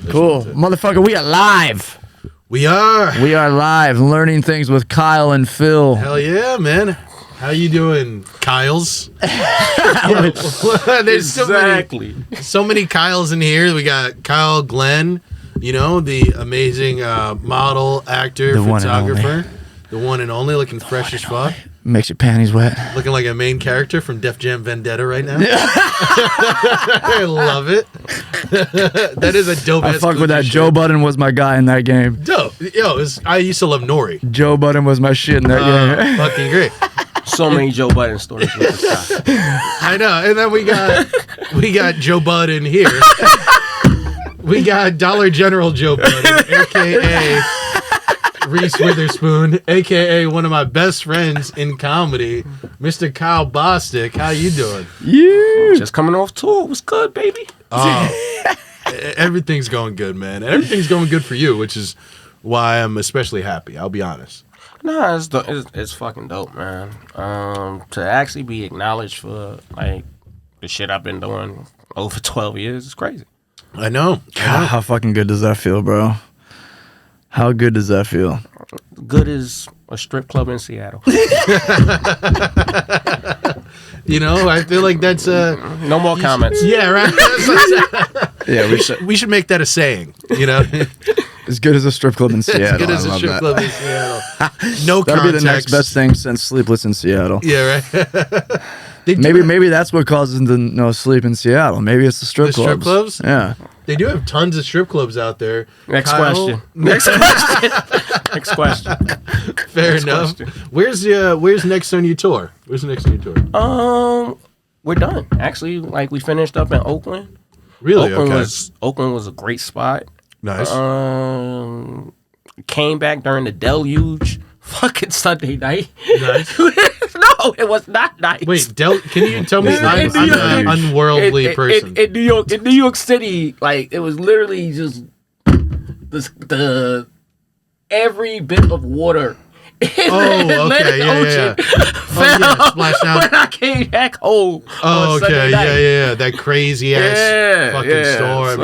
Cool. Motherfucker, we are live. We are live, learning things with Kyle and Phil. Hell yeah, man. How you doing, Kyles? There's so many Kyles in here. We got Kyle Glenn, the amazing model, actor, photographer. The one and only, looking fresh as fuck. Makes your panties wet. Looking like a main character from Def Jam Vendetta right now. I love it. That is a dope ass. I fuck with that. Shit. Joe Budden was my guy in that game. Dope. I used to love Nori. Joe Budden was my shit in that game. Fucking great. So many Joe Budden stories with this guy. I know. And then we got Joe Budden here. We got Dollar General Joe Budden, a.k.a. Reese Witherspoon, a.k.a. one of my best friends in comedy, Mr. Kyle Bostic. How you doing? Yeah. Just coming off tour. What's good, baby? Everything's going good, man. And everything's going good for you, which is why I'm especially happy. I'll be honest. Nah, it's fucking dope, man. To actually be acknowledged for, like, the shit I've been doing over 12 years is crazy. I know. God, how fucking good does that feel, bro? How good does that feel? Good as a strip club in Seattle. I feel like that's no more comments. Yeah, right. Yeah, we should make that a saying. As good as a strip club in Seattle. As good as a strip club in Seattle. No That'll context. be the next best thing since Sleepless in Seattle. Yeah, right. Maybe that's what causes the no sleep in Seattle. Maybe it's the strip clubs. Strip clubs? Yeah. They do have tons of strip clubs out there. Next Kyle? question. Next question. Fair enough. Question. Where's next on your tour? Where's next on your tour? We're done. Actually, like, we finished up in Oakland. Really? Oakland was a great spot. Nice. Came back during the deluge. Fucking Sunday night. Nice. No, it was not nice. Wait, can you tell me? I'm an unworldly person. In New York City, like, it was literally just the every bit of water. Okay, yeah. Splash down. When I came back home. Oh, okay, yeah. That crazy ass fucking storm.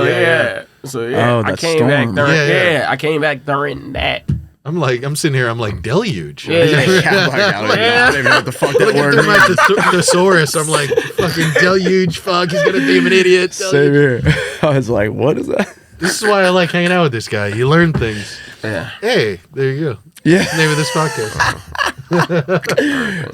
So I came back during. I came back during that. I'm sitting here. I'm like, deluge. I don't even know what the fuck that word means. My thesaurus. I'm like, fucking deluge. Fuck, he's gonna be an idiot. Same here. I was like, what is that? This is why I like hanging out with this guy. You learn things. Yeah. Hey, there you go. Yeah. That's the name of this podcast.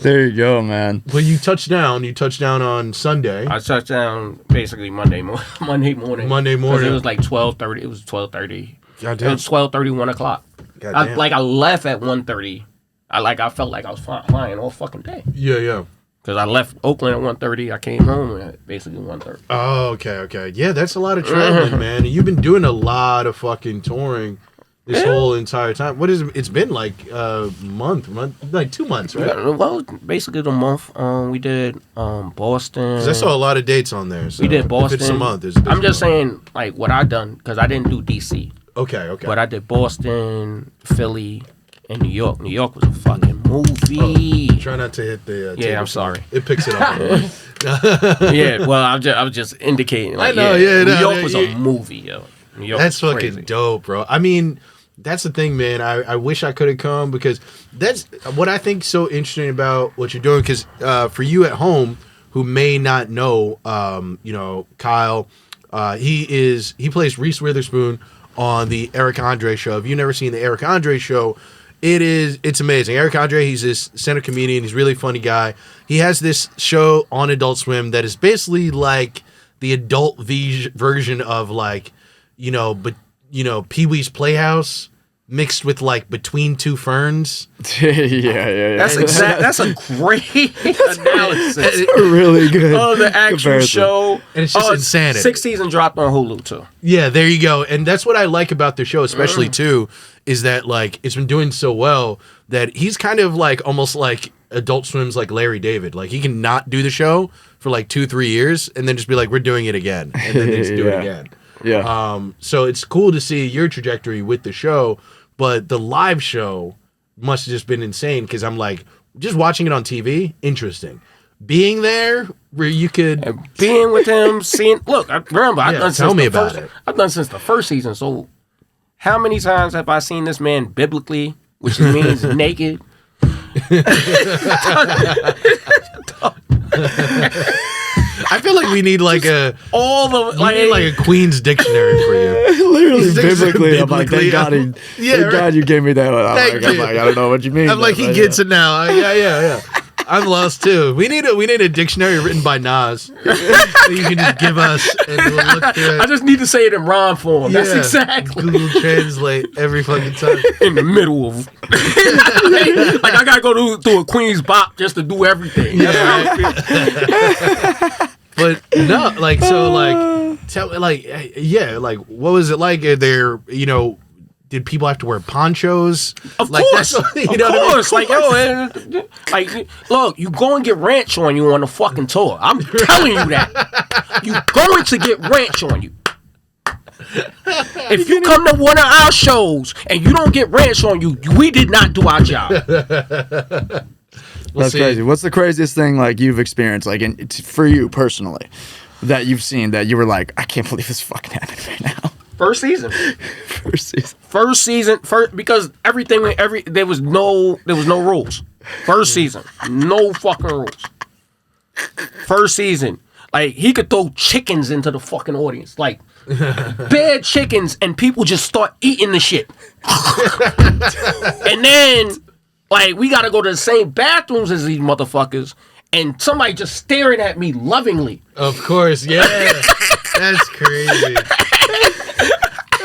There you go, man. Well, you touched down. You touched down on Sunday. I touched down basically Monday morning. Monday morning. It was like 12:30. It was 12:30. Goddamn. It was 12:30, 1 o'clock. I left at 1:30. I felt like I was flying all fucking day. Yeah. Because I left Oakland at 1:30. I came home at basically 1:30. Oh, okay. Yeah, that's a lot of traveling, man. You've been doing a lot of fucking touring this whole entire time. What is it? It's been like a month, like 2 months, right? Well, basically the month. We did Boston. 'Cause I saw a lot of dates on there. So we did Boston. If it's a month. I'm just saying, like, what I done, because I didn't do DC. Okay. But I did Boston, Philly, and New York. New York was a fucking movie. Try not to hit the yeah, I'm sorry. It picks it up. Yeah, well, I was just indicating. Like, I know, New York was a movie, yo. New York that's was fucking crazy. dope, bro. I mean, that's the thing, man. I wish I could have come, because that's what I think so interesting about what you're doing. Because for you at home who may not know, Kyle, he plays Reese Witherspoon on the Eric Andre show. If you've never seen the Eric Andre show, it's amazing. Eric Andre, he's this stand-up comedian. He's a really funny guy. He has this show on Adult Swim that is basically like the adult version of, like, Pee-wee's Playhouse mixed with, like, Between Two Ferns. Yeah. That's a great analysis. Really good. Oh, the actual show. And it's just insanity. 6 seasons dropped on Hulu too. Yeah, there you go. And that's what I like about the show, especially too, is that, like, it's been doing so well that he's kind of like almost like Adult Swim's like Larry David. Like, he can not do the show for like 2-3 years and then just be like, we're doing it again, and then just do it again. Yeah. So it's cool to see your trajectory with the show, but the live show must have just been insane, because I'm like, just watching it on TV, interesting. being there where you could And being with him, seeing. Look, remember, I've done tell since me the about first, it. I've done since the first season. So, how many times have I seen this man biblically, which means naked? I feel like we need like a Queen's dictionary for you. Literally, biblically, I'm like, thank God, Yeah, God you gave me that one. Thank I'm you. like, I don't know what you mean. I'm like, he gets it now. Yeah. I'm lost too. We need a dictionary written by Nas. So you can just give us and we'll look through it. I just need to say it in rhyme form. That's exactly. Google Translate every fucking time. In the middle of. Like I gotta go through a Queen's bop just to do everything. That's how I feel. But no, like so, like tell like like what was it like? Are there did people have to wear ponchos? Of like, course, of course. Like like look, you go and get ranch on you on the fucking tour. I'm telling you that you going to get ranch on you. If you come to one of our shows and you don't get ranch on you, we did not do our job. That's crazy. What's the craziest thing like you've experienced, like for you personally, that you've seen that you were like, I can't believe this fucking happened right now? First season, because there was no rules. First season, no fucking rules. First season, like he could throw chickens into the fucking audience, like bad chickens, and people just start eating the shit. And then, like, we gotta go to the same bathrooms as these motherfuckers, and somebody just staring at me lovingly. Of course, yeah, that's crazy.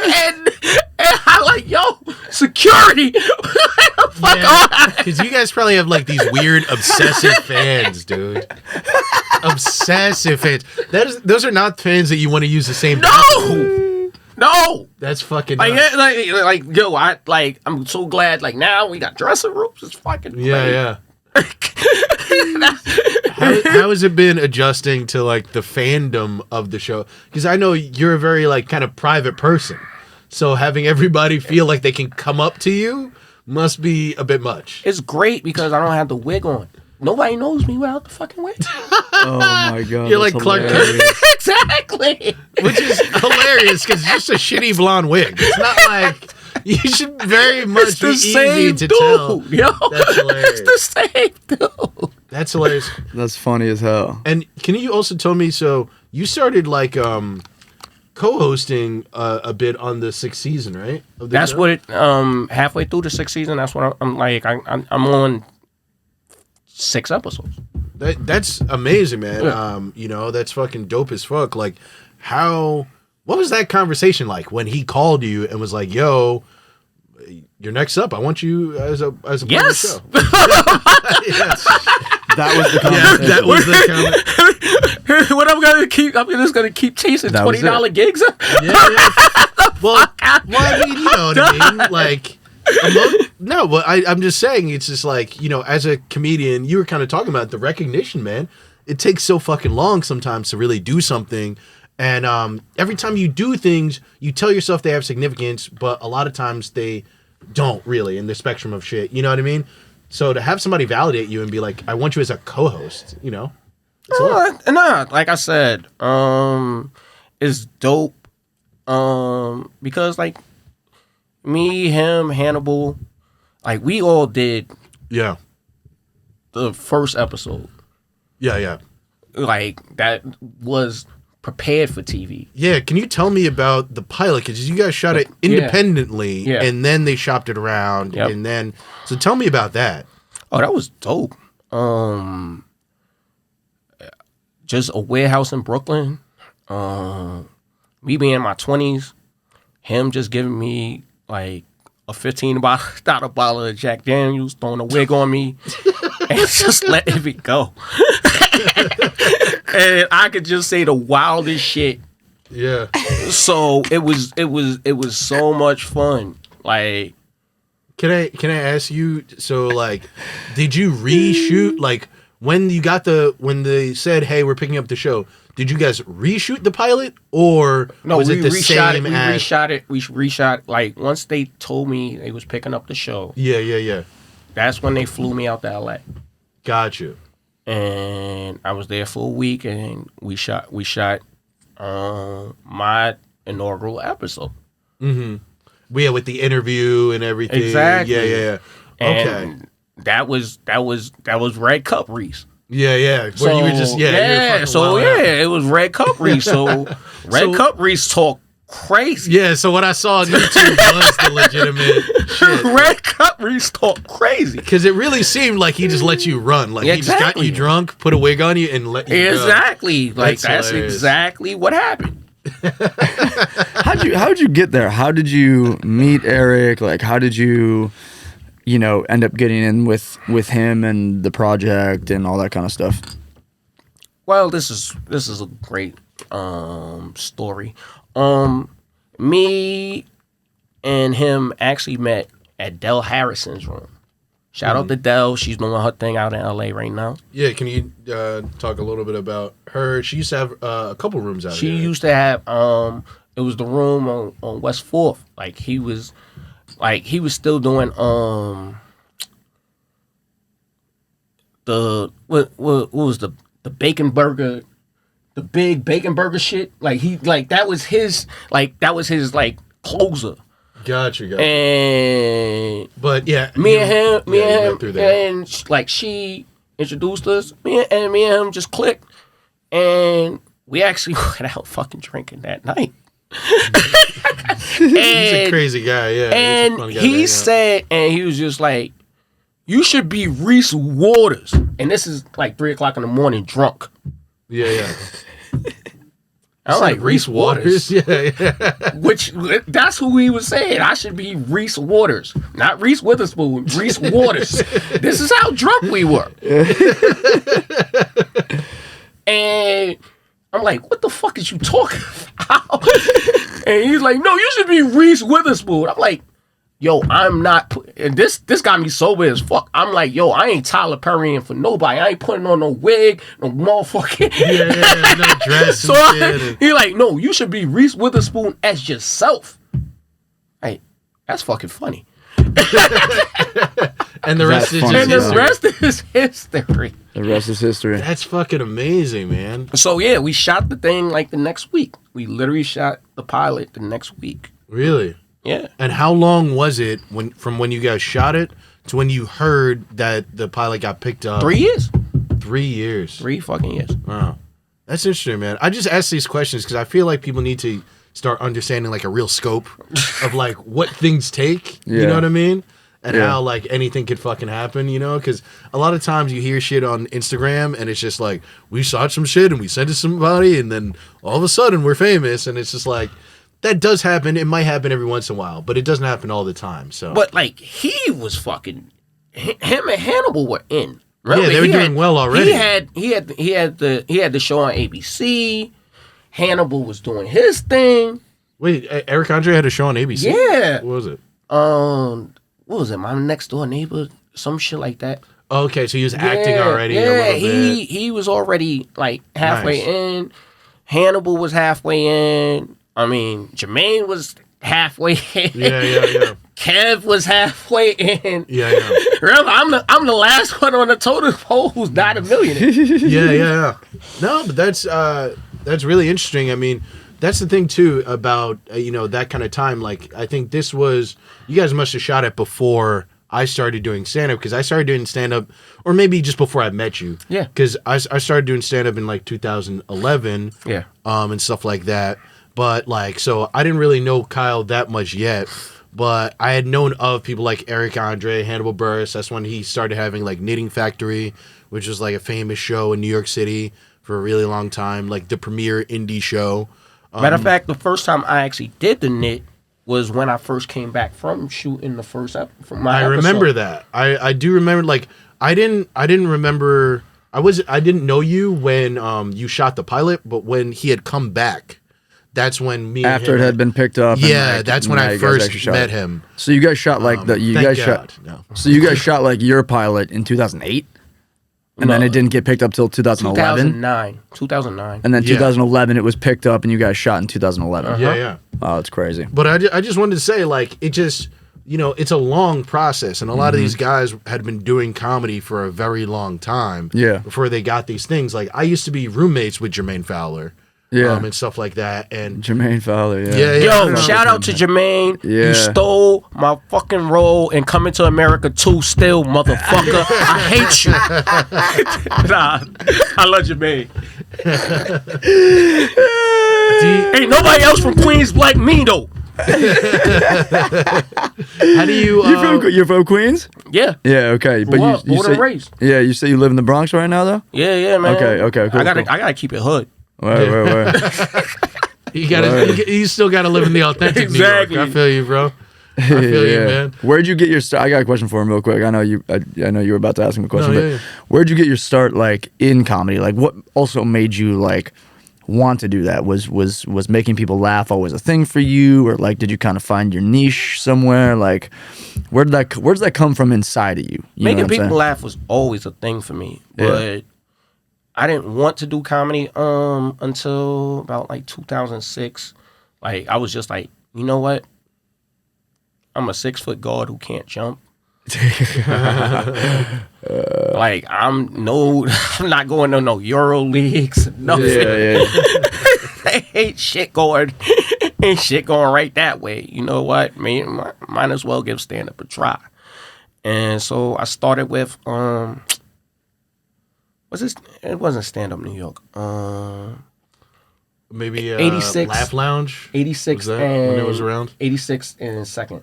And I'm like, yo, security. Fuck off. Because you guys probably have like these weird obsessive fans, dude. Obsessive fans. Those are not fans that you want to use the same. No. That's fucking like yo, I'm so glad. Like now we got dressing rooms. It's fucking yeah. How has it been adjusting to like the fandom of the show? Because I know you're a very like kind of private person, so having everybody feel like they can come up to you must be a bit much. It's great because I don't have the wig on. Nobody knows me without the fucking wig. Oh my god, you're like Clark Kent. Exactly. Which is hilarious because it's just a shitty blonde wig. It's not like. You should very much be easy to tell. Yo, that's hilarious. It's the same dude. That's hilarious. That's funny as hell. And can you also tell me, so you started like co-hosting a bit on the 6th season, right? That's show? What it halfway through the 6th season. That's what I'm like. I'm on 6 episodes. That's amazing, man. Yeah. That's fucking dope as fuck. Like, what was that conversation like when he called you and was like, "Yo, you're next up. I want you as a part of the show." Yes. That was the conversation. That was the conversation. What I'm just gonna keep chasing $20 gigs. Yeah. Well, I mean, you know what I mean? Like, no, but I'm just saying, it's just like, as a comedian, you were kind of talking about the recognition, man. It takes so fucking long sometimes to really do something. And every time you do things, you tell yourself they have significance, but a lot of times they don't really in the spectrum of shit. You know what I mean? So to have somebody validate you and be like, I want you as a co-host, Nah, like I said, it's dope. Because like me, him, Hannibal, like we all did the first episode. Yeah. Like that was prepared for TV. Yeah, can you tell me about the pilot? Because you guys shot it independently, and then they shopped it around, and then so tell me about that. Oh, that was dope. Just a warehouse in Brooklyn. Me being in my 20s, him just giving me like a $15 bottle of Jack Daniels, throwing a wig on me, and just letting me go. And I could just say the wildest shit. Yeah. So it was so much fun. Like, can I ask you? So like, did you reshoot like when they said, "Hey, we're picking up the show"? Did you guys reshoot the pilot, or was it the same? We reshot like once they told me they was picking up the show. Yeah. That's when they flew me out to LA. Got you. and I was there for a week, and we shot my inaugural episode. Yeah, with the interview and everything. Exactly. Yeah. Okay. And that was Red Cup Reese. Yeah. So, Where you were just it was Red Cup Reese. So Red Cup Reese talk crazy. Yeah, so what I saw on YouTube was the legitimate shit. Red Cup Reese talk crazy. Because it really seemed like he just let you run. Like he just got you drunk, put a wig on you, and let you go. Exactly. Like that's hilarious. exactly what happened. How'd you get there? How did you meet Eric? Like, how did you, end up getting in with him and the project and all that kind of stuff? Well, this is a great story. Me and him actually met at Del Harrison's room. Shout out to Del. She's doing her thing out in LA right now. Yeah, can you talk a little bit about her? She used to have a couple rooms out She here. used to have it was the room on West 4th. Like he was still doing the what was the bacon burger, the big bacon burger shit. Like that was his closer. Gotcha. And But yeah, me and him, through there. and she introduced us. Me and him just clicked, and we actually went out fucking drinking that night. He's a crazy guy, yeah. And he said, and he was just like, "You should be Reese Waters," and this is like 3:00 in the morning, drunk. Yeah. I'm like, Reese Waters. Yeah. Which, that's who he was saying. I should be Reese Waters. Not Reese Witherspoon, Reese Waters. This is how drunk we were. And I'm like, what the fuck is you talking about? And he's like, no, you should be Reese Witherspoon. I'm like, yo, I'm not. And this got me sober as fuck. I'm like, yo, I ain't Tyler Perrying for nobody. I ain't putting on no wig, no motherfucking. Yeah, no dress. So he's like, no, you should be Reese Witherspoon as yourself. Hey, that's fucking funny. And the rest is funny. And the rest is history. The rest is history. That's fucking amazing, man. So yeah, we shot the thing like the next week. We literally shot the pilot the next week. Really? Yeah. And how long was it from when you guys shot it to when you heard that the pilot got picked up? 3 years. 3 years. 3 fucking years. Wow. That's interesting, man. I just ask these questions because I feel like people need to start understanding like a real scope of like what things take. You Yeah. know what I mean? And Yeah. how like anything could fucking happen, because a lot of times you hear shit on Instagram and it's just like, we shot some shit and we sent it to somebody and then all of a sudden we're famous, and it's just like, that does happen. It might happen every once in a while, but it doesn't happen all the time. So, But like he was fucking him and Hannibal were in. Remember, yeah, they were doing well already. He had the show on ABC. Hannibal was doing his thing. Wait, Eric Andre had a show on ABC? Yeah. What was it? What was it? My Next Door Neighbor, some shit like that. Okay, so he was acting already. Yeah, a little bit. he was already like halfway Nice. in. Hannibal was halfway in. I mean, Jermaine was halfway in. Yeah. Kev was halfway in. Yeah. Remember, I'm the last one on the totem pole who's not a millionaire. Yeah. No, but that's really interesting. I mean, that's the thing too about that kind of time. Like, I think this was, you guys must have shot it before I started doing stand up, because I started doing stand up, or maybe just before I met you. Yeah. Because I started doing stand up in like 2011. Yeah. And stuff like that. But like, so I didn't really know Kyle that much yet, but I had known of people like Eric Andre, Hannibal Buress. That's when he started having like Knitting Factory, which was like a famous show in New York City for a really long time, like the premier indie show. Matter of fact, the first time I actually did the knit was when I first came back from shooting the first from my I episode. remember that. I do remember. Like, I didn't remember. I didn't know you when you shot the pilot, but when he had come back, that's when me and After him it had been picked up. Yeah, and, that's when now I you guys first actually shot met it. him. So you guys shot like you thank guys God. shot. No. So you guys shot like your pilot in 2008, and then it didn't get picked up till 2011. 2009. And then Yeah. 2011 it was picked up, and you guys shot in 2011. Yeah. Oh, it's crazy. But I just wanted to say, like, it just, it's a long process, and a lot of these guys had been doing comedy for a very long time. Yeah. Before they got these things. Like, I used to be roommates with Jermaine Fowler. Yeah. And stuff like that. And Jermaine Fowler, yeah. Yeah. Yo, shout out to Jermaine. Yeah. You stole my fucking role in Coming to America 2 still, motherfucker. I hate you. Nah, I love Jermaine. Ain't nobody else from Queens like me, though. How do you... You're from Queens? Yeah. Yeah, okay. But Well, you born and raised. Yeah, you say you live in the Bronx right now, though? Yeah, man. Okay, cool. I gotta keep it hood. Wait. You still gotta live in the authentic Exactly. New York. I feel you, bro. I feel you, man. Where'd you get your start? I got a question for him real quick. I know you were about to ask him a question, No, but yeah. where'd you get your start, like, in comedy? Like, what also made you, like, want to do that? Was making people laugh always a thing for you, or like, did you kind of find your niche somewhere? Like, where does that come from inside of you? You know Making what I'm people saying? laugh was always a thing for me, but I didn't want to do comedy until about like 2006. Like, I was just like, you know what? I'm a 6-foot guard who can't jump. Like, I'm not going to no Euro leagues. No, Yeah. ain't shit going right that way. You know what? Might as well give stand up a try. And so I started with it wasn't stand up New York. Maybe 86. Laugh Lounge. 86 Was that and when it was around? 86 and second.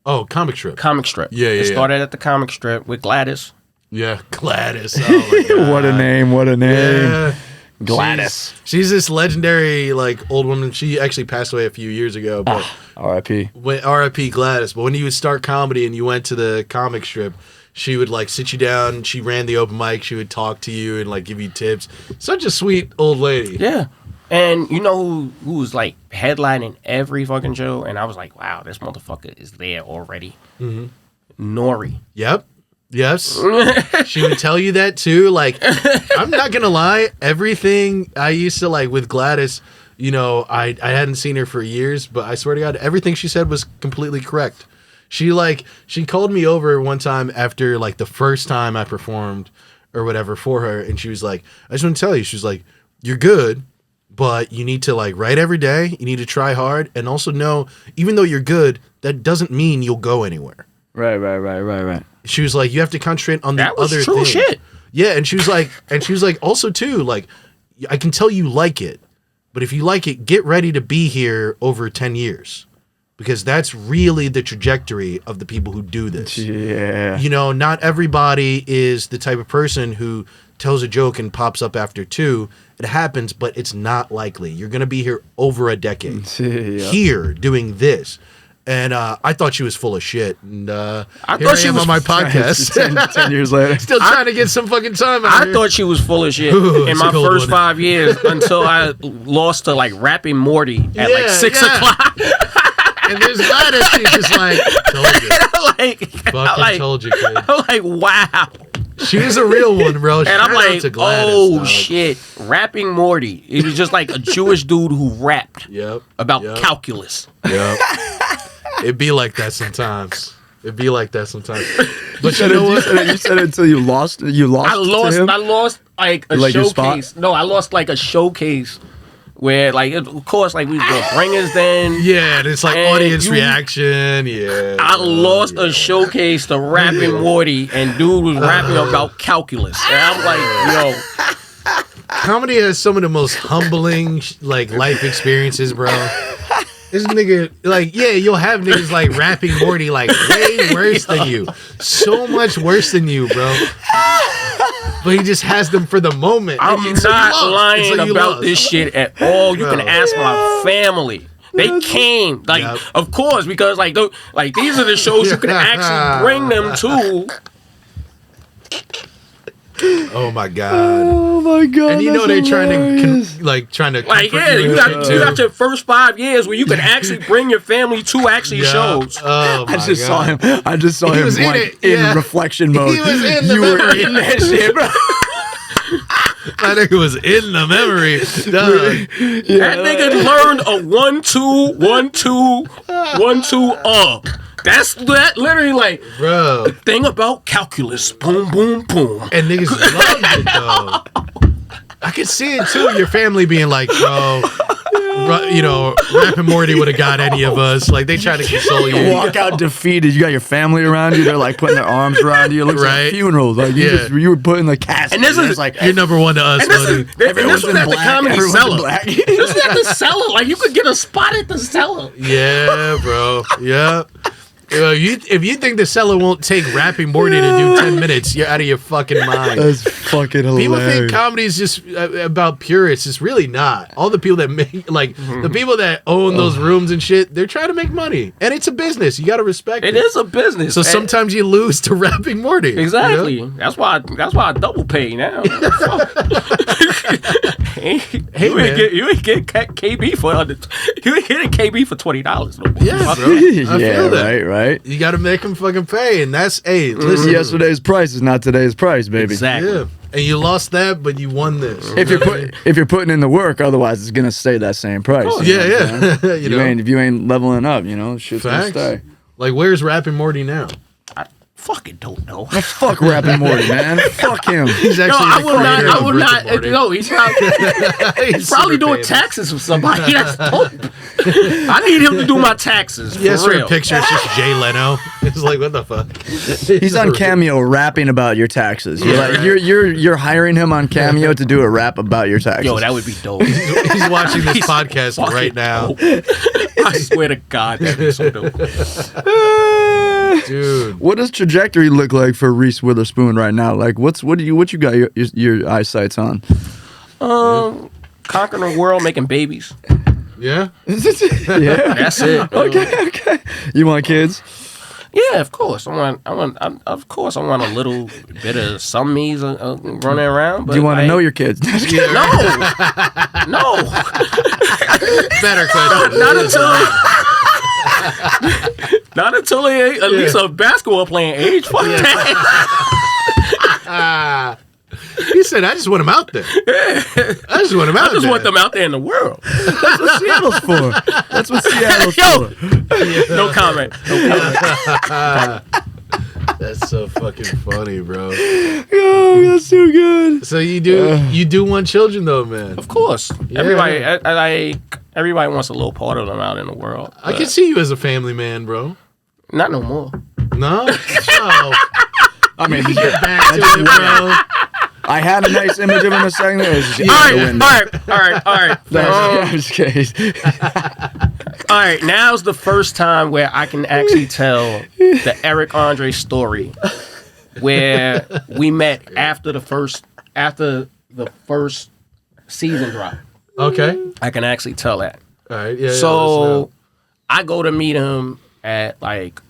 Oh, Comic Strip. Comic Strip. Yeah. It started at the Comic Strip with Gladys. Yeah, Gladys. Oh my God. What a name! Yeah. Gladys. She's this legendary like old woman. She actually passed away a few years ago. But R.I.P. R.I.P. Gladys. But when you would start comedy and you went to the Comic Strip, she would like sit you down. She ran the open mic. She would talk to you and like give you tips. Such a sweet old lady. Yeah. And you know who was like headlining every fucking show? And I was like, wow, this motherfucker is there already. Mm-hmm. Nori. Yep. Yes. She would tell you that too. Like, I'm not gonna lie, everything I used to like with Gladys, I hadn't seen her for years, but I swear to God, everything she said was completely correct. She called me over one time after like the first time I performed or whatever for her, and she was like, I just want to tell you, she was like, you're good, but you need to like write every day, you need to try hard, and also know, even though you're good, that doesn't mean you'll go anywhere. Right. She was like, you have to concentrate on the That was other true things. shit. Yeah, and she was like, also too, like, I can tell you like it, but if you like it, get ready to be here over 10 years. Because that's really the trajectory of the people who do this. Yeah. Not everybody is the type of person who tells a joke and pops up after 2. It happens, but it's not likely. You're going to be here over a decade. Yeah. Here, doing this. And I thought she was full of shit. And I here thought she was on my podcast. 10 years later. Still trying to get some fucking time out I here. thought she was full of shit Ooh, in it's my a cold first one. 5 years until I lost to like rapping Morty at like 6 yeah. o'clock. And there's Gladys, she's just like, told you. Fucking told you, kid. I'm like, wow. She was a real one, bro. And I'm Shout out like, to Gladys, oh dog. shit, rapping Morty. It was just like a Jewish dude who rapped Yep. about Yep. calculus. Yep. It'd be like that sometimes. But you know what? You said it until you lost. You lost. I lost. To him? I lost like a Like your spot? showcase. No, I lost like a showcase where, like, of course, like we were bringers then. Yeah, and it's like And audience you- reaction. Yeah. I lost a showcase to rapping Morty, and dude was rapping about calculus, and I'm like, yo. Comedy has some of the most humbling like life experiences, bro. This nigga, like, yeah, you'll have niggas like rapping Morty like way worse than you. So much worse than you, bro. But he just has them for the moment. I'm And so you not lost. lying And so you about lost. this shit at all. You can Bro. ask my family. They came, like, Yep. of course, because like these are the shows you can actually bring them to. Oh my god. Oh my god! And you know they're trying to Like, comfort yeah, you you and got shit, you got your first 5 years where you can actually bring your family to actually Yeah. shows. Oh my I just saw God. him. I just saw He him was in like it, yeah. in reflection mode. He was in the You were memory. in that shit, bro. That nigga was in the memory. Dog. That nigga learned a 1 2 1 2 1 2 up. That's that literally like bro. thing about calculus. Boom, boom, boom. And niggas loved it though. I could see it too. Your family being like, bro, you know, Rap and Morty would have got any of us. Like they try to console you. You walk out defeated. You got your family around you. They're like putting their arms around you. It looks Right. like funerals. Like you were put in the casket. And this is like You're number one to us, and this buddy. is this everyone's was in at the black, Comedy everyone's in Cellar. black. This is at the Cellar. Like you could get a spot at the Cellar. Yeah, bro. Yeah. If you think the Cellar won't take Rapping Morty to do 10 minutes, you're out of your fucking mind. That's fucking hilarious. People think comedy is just about purists. It's really not. All the people that make, like, the people that own those rooms and shit, they're trying to make money. And it's a business. You got to respect it. It is a business. So and- sometimes you lose to Rapping Morty. Exactly. You know? That's why I double pay now. Hey, you man. ain't get KB for you ain't getting KB for $20 no more. Yeah, bro. I yeah, feel that. right. You got to make them fucking pay. And that's, hey, listen. Yesterday's price is not today's price, baby. Exactly. Yeah. And you lost that, but you won this. If you're putting in the work, otherwise it's gonna stay that same price. You know what I'm Yeah. saying? If you ain't leveling up, shit's Facts. gonna stay. Like, where's Rapping Morty now? I fucking don't know. Fuck Rapping Morty, man. Fuck him. He's No, actually I the will not. creator I of will Rick not. and Morty. No, he's probably He's probably super doing famous. taxes for somebody. That's dope. I need him to do my taxes. Yes, for for real. a picture, it's just Jay Leno. It's like, what the fuck? He's on Cameo rapping about your taxes. You're hiring him on Cameo to do a rap about your taxes. Yo, that would be dope. He's watching this He's podcast fucking right now. dope. I swear to God, that'd be so dope. Dude. What does trajectory look like for Reese Witherspoon right now? Like, what you got your eyesights on? Conquering the world, making babies. Yeah? Yeah. That's it. Okay. You want kids? Yeah, of course. Of course, I want a little bit of some me's running around. But Do you want to like, know your kids? No, no, Better question. not until they at least a basketball playing age. Fuck that. He said, I just want him out there. I just want him out I just there. want them out there in the world. That's what Seattle's for. That's what Seattle's Yo, for. no comment. That's so fucking funny, bro. Oh, that's too good. So you do want children, though, man. Of course, Yeah. everybody wants a little part of them out in the world. I can see you as a family man, bro. Not no more. No? Oh. I mean, Get back to it, bro. I had a nice image of him a second ago. It's just All out the right, window. all right. I'm just kidding. All right, now's the first time where I can actually tell the Eric Andre story, where we met after the first season drop. Okay. I can actually tell that. All right. Yeah. So I go to meet him at like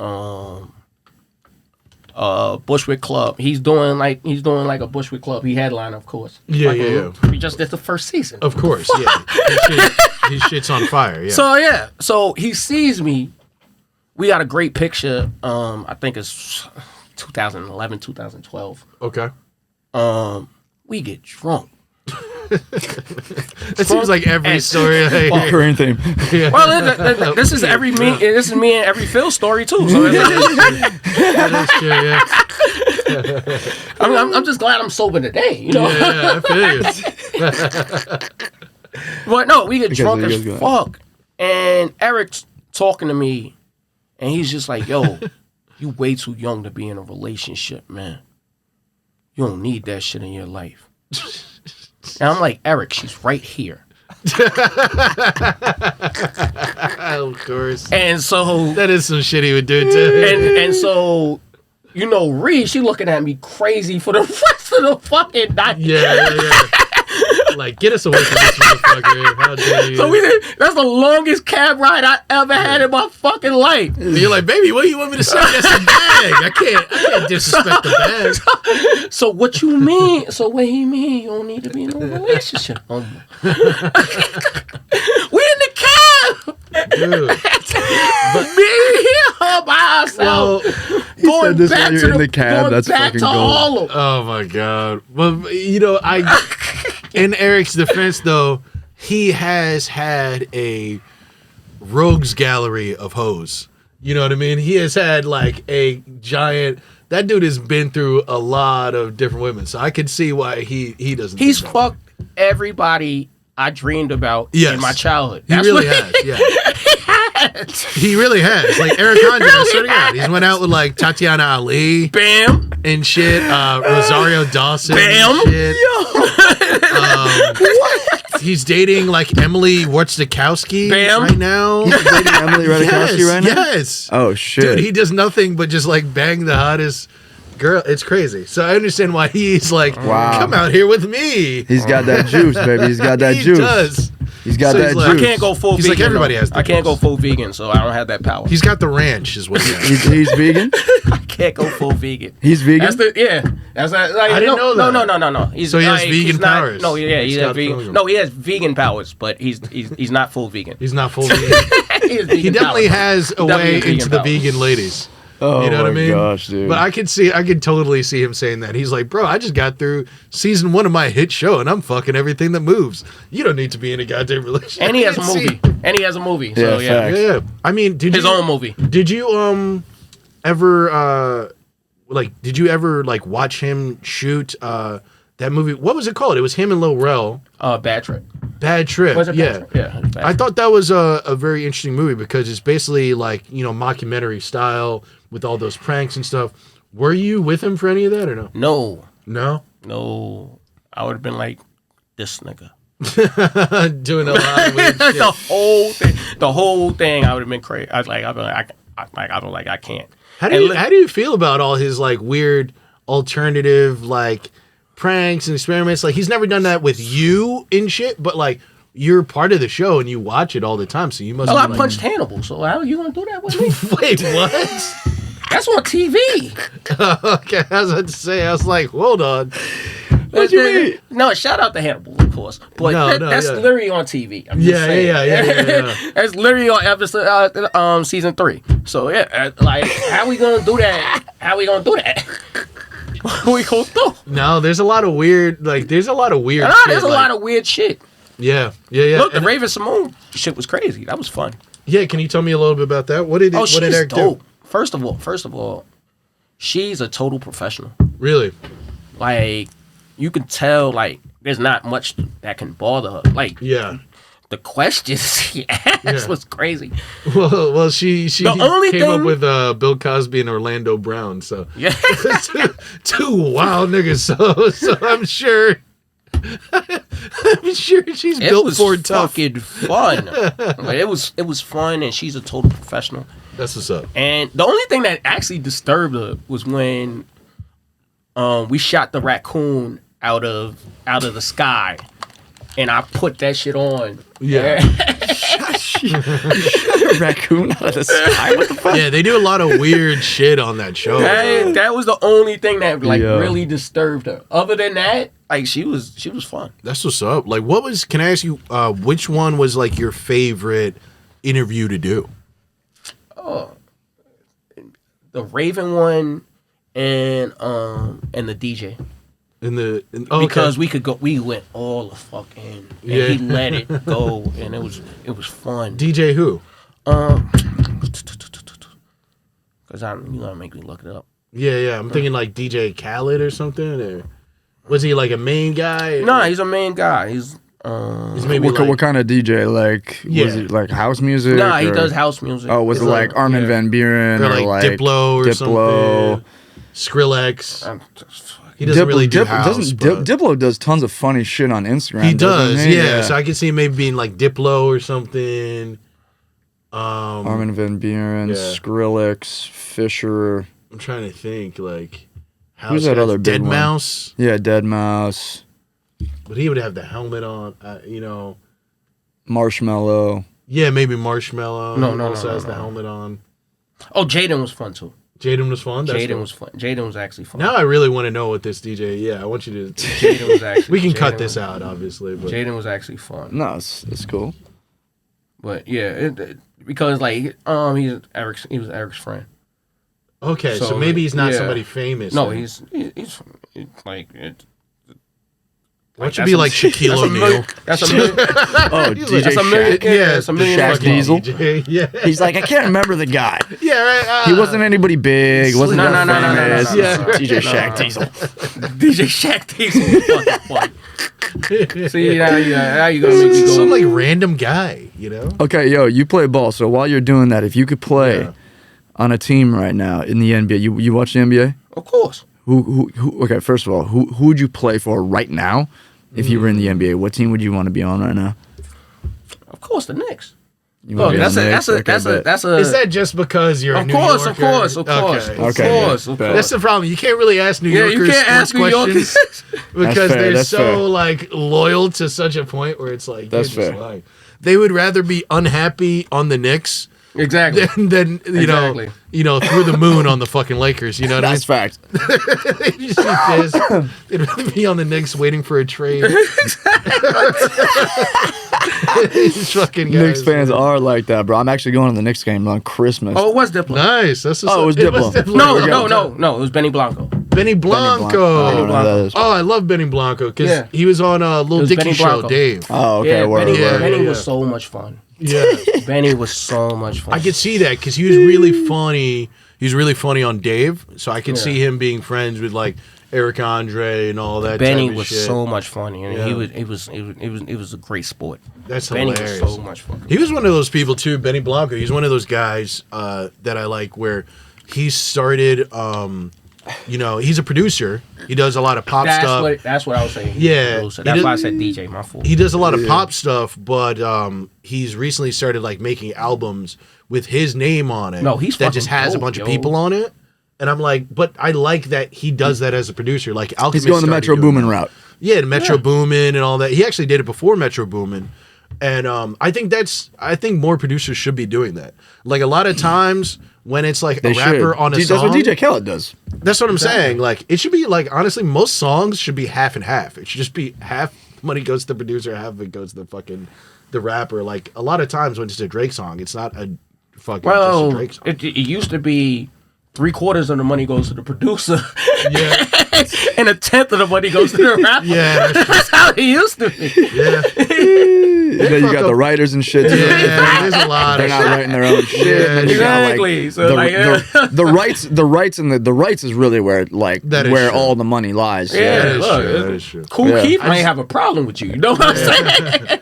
Bushwick Club. He's doing like a Bushwick Club. He headlined, of course. Yeah, Like, yeah. We just did the first season. Of course. Yeah. His shit's on fire. Yeah. So he sees me. We got a great picture. I think it's 2011, 2012. Okay. We get drunk. It seems like every And- story. Current theme. Well, this is me and every Phil story too. So That is true, yeah. I'm just glad I'm sober today. You know. Yeah, I feel you. But no, we get drunk you as guys go. fuck. And Eric's talking to me, and he's just like, yo, you way too young to be in a relationship, man. You don't need that shit in your life. And I'm like, Eric, she's right here. Of course. And so, That is some shit he would do too. and so, Reese, she looking at me crazy for the rest of the fucking night. Yeah. Like, get us away from this motherfucker. How dare you? So that's the longest cab ride I ever had in my fucking life. You're like, baby, what do you want me to say? That's a bag. I can't disrespect the bag. So what you mean? So what he mean? You don't need to be in a relationship. We in the cab. Dude. Me and her by ourselves. Going this back while you're to in the cab, going that's back fucking to gold. Harlem. Oh my god. Well, in Eric's defense though, he has had a rogues gallery of hoes. You know what I mean? He has had like a giant. That dude has been through a lot of different women, so I could see why he doesn't. He's think that way. fucked everybody I dreamed about Yes. in my childhood. He really has. Yeah. He really has. Like Eric Andre, I swear to God, he's went out with like Tatiana Ali Bam. and shit. Rosario Dawson. Bam. And shit. What? He's dating like Emily Wartsdakowski Bam. right now. He's dating Emily Ratajkowski right now. Yes. Oh shit. Dude, he does nothing but just like bang the hottest girl. It's crazy. So I understand why he's like, Wow. come out here with me. He's got that juice, baby. He's got that He juice. does. He's got So that he's like- juice. I can't go full He's vegan. like, everybody though. has the I can't go juice. full vegan, so I don't have that power. He's got the ranch, is what he has. He's vegan. I can't go full vegan. He's vegan. That's the That's like, I didn't know that. No. He's So he has like, vegan he's not- powers. No, yeah, he has Scott vegan. Pilgrim. No, he has vegan powers, but he's not full vegan. He's not full vegan. He has vegan He definitely powers. has a Definitely way has vegan into the powers. vegan ladies. Oh You know what I my mean? gosh, dude. But I could totally see him saying that. He's like, bro, I just got through season 1 of my hit show and I'm fucking everything that moves. You don't need to be in a goddamn relationship. And he has a I can see- movie. And he has a movie. So Yeah, yeah. facts. Yeah. I mean, His own movie. Did you ever like watch him shoot that movie? What was it called? It was him and Lil Rel. Bad Trip. Bad Trip. Was it yeah. Bad Trip? Yeah. Bad I Trip. thought that was a very interesting movie because it's basically like, mockumentary style with all those pranks and stuff. Were you with him for any of that or no? No. No? I would have been like, this nigga. Doing a lot of weird shit. The whole thing, I would have been crazy. I was like, I can't. How do you feel about all his like weird alternative like pranks and experiments? Like he's never done that with you and shit, but like you're part of the show and you watch it all the time, so you must. Well, I be like, punched Hannibal, so how are you gonna do that with me? Wait, what? That's on TV. Okay, I was about to say. I was like, hold on. What you mean? No, shout out to Hannibal, of course, but that's literally on TV. I'm just saying. Yeah. That's literally on episode season 3. So yeah, like how we gonna do that? What we gonna do? No, there's a lot of weird. Like, there's a lot of weird. No, shit, there's a like- lot of weird shit. Yeah. Look, the And- Raven Simone shit was crazy. That was fun. Yeah, can you tell me a little bit about that? What did Oh, what she's did Eric dope. do? First of all, she's a total professional. Really? Like, you can tell, like, there's not much that can bother her. Like, Yeah. the questions she asked Yeah. was crazy. Well, she The only came up thing- with Bill Cosby and Orlando Brown, so Yeah. two wild niggas. So I'm sure. I'm sure she's It built was for tough. fucking fun. Like, it was fun, and she's a total professional. That's what's up. And the only thing that actually disturbed her was when we shot the raccoon out of the sky, and I put that shit on. Yeah. Raccoon out of the sky. What the fuck? Yeah, they do a lot of weird shit on that show. That was the only thing that like Yeah. really disturbed her. Other than that, like she was fun. That's what's up. Like, what was? Can I ask you? Which one was like your favorite interview to do? The Raven one and the DJ. Because we went all the fuck in, and Yeah. he let it go, and it was fun. DJ who? Because you gonna make me look it up. Yeah. I'm thinking like DJ Khaled or something. Or was he like a main guy? No, he's a main guy. He's maybe What, like, what kind of DJ? Like, Yeah. was it like house music? nah, he or- does house music. Oh, was it It's like Armin yeah. van Buren or like Diplo or Diplo? something? Skrillex. I'm just He doesn't Diplo, really do Diplo, house. doesn't, but- Diplo does tons of funny shit on Instagram. He doesn't does, he? yeah. So I can see him maybe being like Diplo or something. Armin van Buren, Yeah. Skrillex, Fisher. I'm trying to think like Who's that other big Dead one? Mouse, Yeah, Dead Mouse, but he would have the helmet on. Marshmallow. Yeah, maybe Marshmallow. No, also has the no. helmet on. Oh, Jaden was fun too. Jaden was fun. That's Jaden cool. was fun. Jaden was actually fun. Now I really want to know what this DJ. Yeah, I want you to. Jaden was actually. We can cut Jaden this was- out, obviously. But Jaden was actually fun. No, it's cool. But yeah, because like he was Eric's friend. okay, so So, maybe he's not yeah. somebody famous. No, then. he's like Why don't you be like Shaquille O'Neal? That's a million. Oh, DJ That's a million. Shaq. Yeah, that's a million. Shaq fucking- Diesel. DJ, yeah. He's like, I can't remember the guy. Yeah, right. He wasn't anybody big. Wasn't No, that no, no, no, no, famous. no, no, Yeah. no. DJ Shaq Diesel. DJ Shaq Diesel. Fucking funny. See, now you gonna make me go. Some like random guy, you know? Okay, yo, you play ball. So while you're doing that, if you could play Yeah. on a team right now in the NBA, you watch the NBA? Of course. Who? Okay, first of all, who would you play for right now if you were in the NBA? What team would you want to be on right now? Of course, the Knicks. You wanna Oh, be that's on the a Knicks? Okay, bet. that's a. Is that just because you're a Of New course, Yorker? of course, of course, Okay. of Okay, course, of bet. course. That's the problem. You can't really ask New Yeah, Yorkers you can't ask sports New Yorkers. questions because fair, they're that's so fair. like loyal to such a point where it's like That's you're just fair. lying. They would rather be unhappy on the Knicks Exactly. than Exactly. you know through the moon on the fucking Lakers. You know what I mean? That's fact. They'd just be pissed. They'd rather be on the Knicks waiting for a trade. These fucking guys. Knicks fans are like that, bro. I'm actually going to the Knicks game on Christmas. Oh, it was Diplo. Nice. That's what's Oh, it was Diplo. No, There we go. no. It was Benny Blanco. Benny Blanco. I don't know who that is. Oh, I love Benny Blanco because Yeah. he was on a It Lil was Dicky Benny show, Blanco. Dave. Oh, okay. Yeah, word, Benny, word. Benny yeah. was so much fun. Yeah. Benny was so much fun. I could see that because he was really funny. He was really funny on Dave, so I could Yeah. see him being friends with like Eric Andre and all that. Benny type of was shit. so much fun, and Yeah. it was a great sport. That's Benny hilarious. was so much fun. He was one of those people too, Benny Blanco. He's one of those guys that I like where he started. You know, he's a producer. He does a lot of pop stuff. That's what I was saying. Yeah. So He that's did- why I said DJ. My fault. He does a lot of pop stuff, but he's recently started like making albums with his name on it. No, he's that just fucking has a dope, bunch of yo. people on it. And I'm like, but I like that he does that as a producer. Like Alchemist He's going the started Metro doing Boomin that. route. Yeah, the Metro Boomin and all that. He actually did it before Metro Boomin. And I think more producers should be doing that. Like a lot of times when it's like They a rapper should. on a That's song. what DJ Khaled does. That's what I'm saying. Like it should be like honestly, most songs should be half and half. It should just be half money goes to the producer, half of it goes to the rapper. Like a lot of times when it's a Drake song, it's not a fucking just a Well, Drake song. it used to be 3/4 of the money goes to the producer, Yeah, and 1/10 of the money goes to the rapper. yeah, That's how it used to be. yeah. And then you fuck got up. the writers and shit. too. Yeah, there's a lot They're of not shit. writing their own shit. Yeah, And you got, exactly. So, the, like, the rights and the rights is really where That is where true. all the money lies. Yeah. That is look, true. That is true. Cool Yeah. Keith I might just- have a problem with you. You know what I'm saying?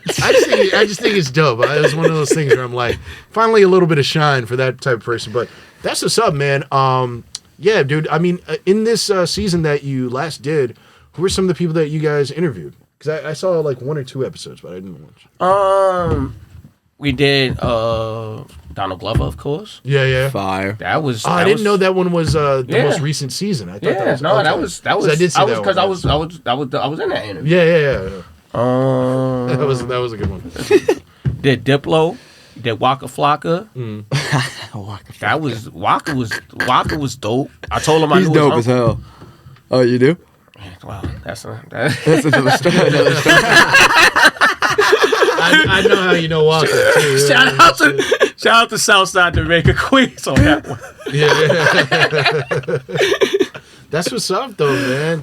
I just think it's dope. It was one of those things where I'm like, finally a little bit of shine for that type of person. But that's what's up, man. Yeah, dude. I mean, in this season that you last did, who were some of the people that you guys interviewed? Because I saw like 1 or 2 episodes, but I didn't watch. We did Donald Glover, of course. Yeah, yeah. Fire. That was. Oh, I didn't know that one was the Yeah. most recent season. I thought Yeah, that was no, okay. that was. 'Cause I did see that because one. I was in that interview. Yeah, yeah, yeah. That Um, was a good one. did Diplo, did Waka Flocka. That was Waka was dope. I told him I He's knew dope his as hell. Oh, you do? Wow, That's another story. I know how you know Walker. Too. shout out to Southside Jamaica Queens on that one. Yeah. That's what's up, though, man.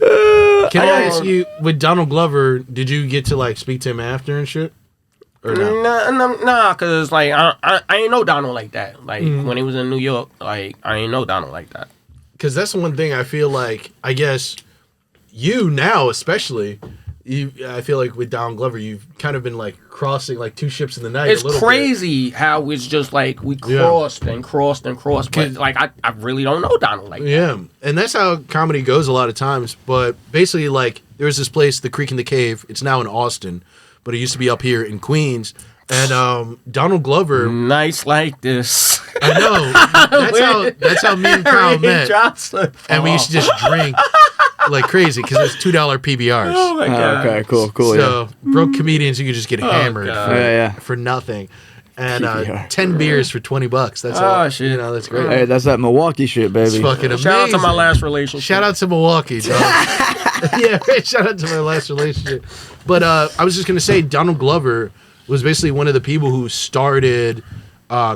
Can I ask you, with Donald Glover, did you get to like speak to him after and shit? Or no? Nah, cause like I ain't know Donald like that. Like when he was in New York, like I ain't know Donald like that. Because that's the one thing I feel like, I guess, you now especially, I feel like with Donald Glover, you've kind of been like crossing like two ships in the night. It's a little crazy how it's just like we crossed and crossed and crossed, but like I really don't know Donald like bit. that. Yeah, and that's how comedy goes a lot of times. But basically, like there was this place, the Creek in the Cave. It's now in Austin, but it used to be up here in Queens. And Donald Glover, Nights like this. I know that's how me and Kyle met. And we used to just drink like crazy because it was $2 PBRs. Oh my god. Okay, cool. So broke comedians, you could just get hammered God. for, Yeah. for nothing, and PBR. 10 beers for $20. That's Oh, all. shit. You know, that's great. Hey, that's that Milwaukee shit, baby. It's fucking amazing. Shout out to my last relationship. Shout out to Milwaukee, dog. Yeah, shout out to my last relationship. But I was just gonna say, Donald Glover was basically one of the people who started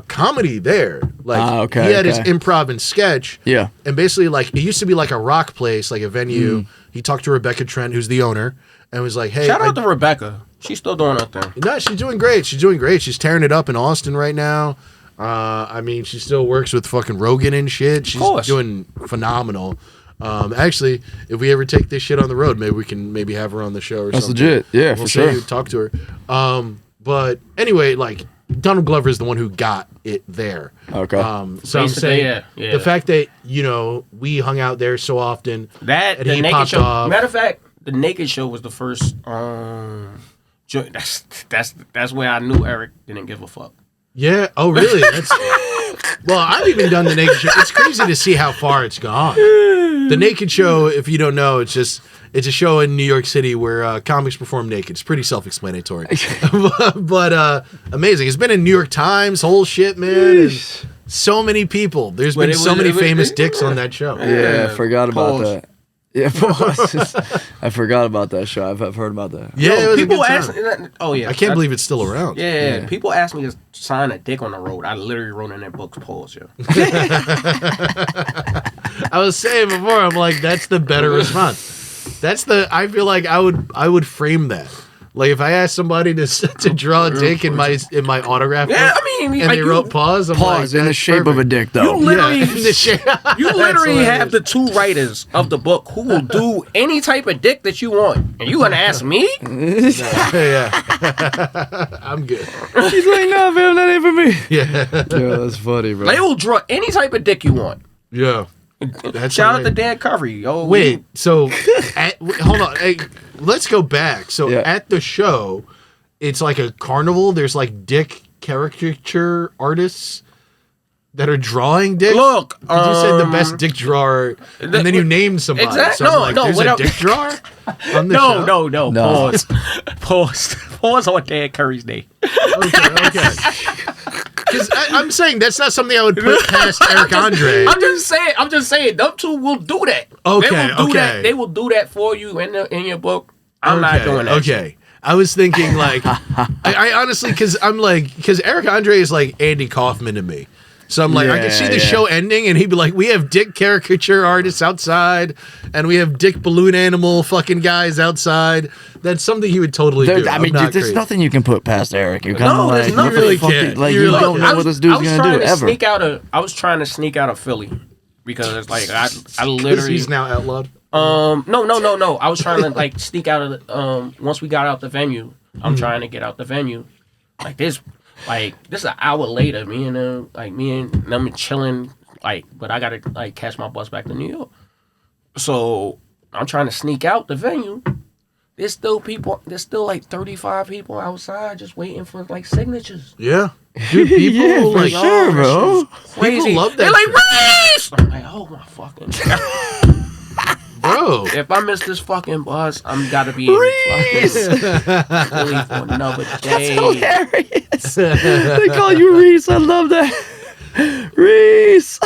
comedy there. Like okay, he had his okay. improv and sketch. Yeah. And basically, like, it used to be like a rock place, like a venue. He talked to Rebecca Trent, who's the owner, and was like, hey. Shout out to Rebecca. She's still doing her thing. No, she's doing great. She's doing great. She's tearing it up in Austin right now. I mean, she still works with fucking Rogan and shit. She's doing phenomenal. Actually, if we ever take this shit on the road, maybe we can have her on the show or That's something. legit. Yeah, We'll for sure. talk to her. But anyway, like, Donald Glover is the one who got it there. Okay. So I'm Basically, saying yeah. the fact that, you know, we hung out there so often. That and the he Naked popped Show. off. Matter of fact, the Naked Show was the first. That's where I knew Eric didn't give a fuck. Yeah. Oh, really? That's well, I've even done the Naked Show. It's crazy to see how far it's gone. The Naked Show, if you don't know, it's a show in New York City where comics perform naked. It's pretty self-explanatory, but amazing. It's been in New York Times, whole shit, man. And so many people. There's been so many famous dicks on that show. Yeah, I forgot about Pause. that. Yeah, pause. I forgot about that show. I've heard about that. Yeah, it was a people good ask. time. Oh yeah, I can't believe it's still around. Yeah, people ask me to sign a dick on the road. I literally wrote in that book, pause, yo. I was saying before, I'm like, that's the better response. I feel like I would frame that. Like if I asked somebody to draw a dick in my autograph book, Yeah, I mean, and like they wrote pause, I'm Pause like, in the that's shape of a perfect. dick, though. You literally, Yeah, in the shape. you literally That's have the two writers of the book who will do any type of dick that you want, and you gonna ask me? Yeah, I'm good. He's like, no, fam, that ain't for me. Yeah, Yeah, that's funny, bro. They will draw any type of dick you want. yeah. That's Shout out to hilarious. Dan Curry, yo. Wait, so hold on. Hey, let's go back. So Yeah. at the show, it's like a carnival. There's like dick caricature artists that are drawing dick. Look, you said the best dick drawer, and then you named somebody. Exactly. So I'm No, like, no, there's without- a dick drawer on the show. No. No. Pause on Dan Curry's name. Okay. Because I'm saying that's not something I would put past Eric Andre. I'm just saying, them two will do that. Okay, They will do okay. that. They will do that for you in your book. I'm not doing that. Okay. I was thinking like, I honestly, because Eric Andre is like Andy Kaufman to me. So I'm like, I can see the show ending, and he'd be like, we have dick caricature artists outside, and we have dick balloon animal fucking guys outside. That's something he would totally do. I mean, I'm not there's crazy. nothing you can put past Eric. You're kind of No, like, there's what nothing. the Really fuck? can't. Like, You you really don't know can't. what this dude's gonna do ever. I was trying to sneak out of Philly because like I 'Cause literally he's now outlawed. no. I was trying to like sneak out of the once we got out the venue. I'm trying to get out the venue. Like this is an hour later. Me and them chilling. But I gotta like catch my bus back to New York. So I'm trying to sneak out the venue. There's still people. There's still like 35 people outside just waiting for like signatures. Yeah. Dude, people Yeah, for like, sure, bro. Crazy. People love that They're like, shit. Reese! I'm like, oh my fucking God. Bro. If I miss this fucking bus, I'm gotta be in fucking Philly for another day. Hilarious. They call you Reese. I love that. Reese.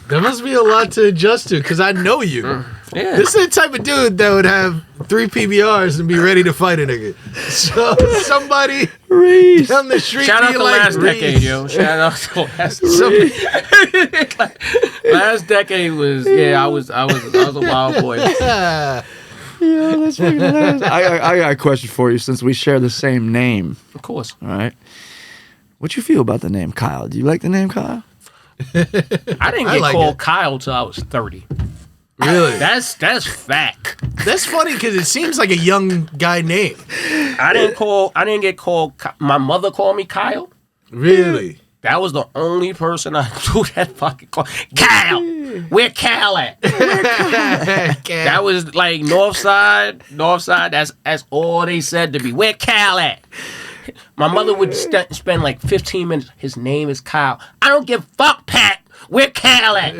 There must be a lot to adjust to because I know you. Yeah. This is the type of dude that would have 3 PBRs and be ready to fight a nigga. So somebody Reese. down the street Shout out be to like, last Reese. decade, yo. Shout out to last Somebody- last decade was I was a wild boy. Yeah. Yeah, that's fucking hilarious. I got a question for you since we share the same name. Of course. All right. What you feel about the name Kyle? Do you like the name Kyle? I didn't I get like called it. Kyle till I was 30. Really? That's fact. That's funny because it seems like a young guy name. I didn't get called. My mother called me Kyle. Really? That was the only person I knew that fucking called Kyle. Where Cal at? That was like North Side. That's all they said to me. Where Cal at? My mother would spend like 15 minutes. His name is Kyle. I don't give a fuck, Pat. Where Cal at?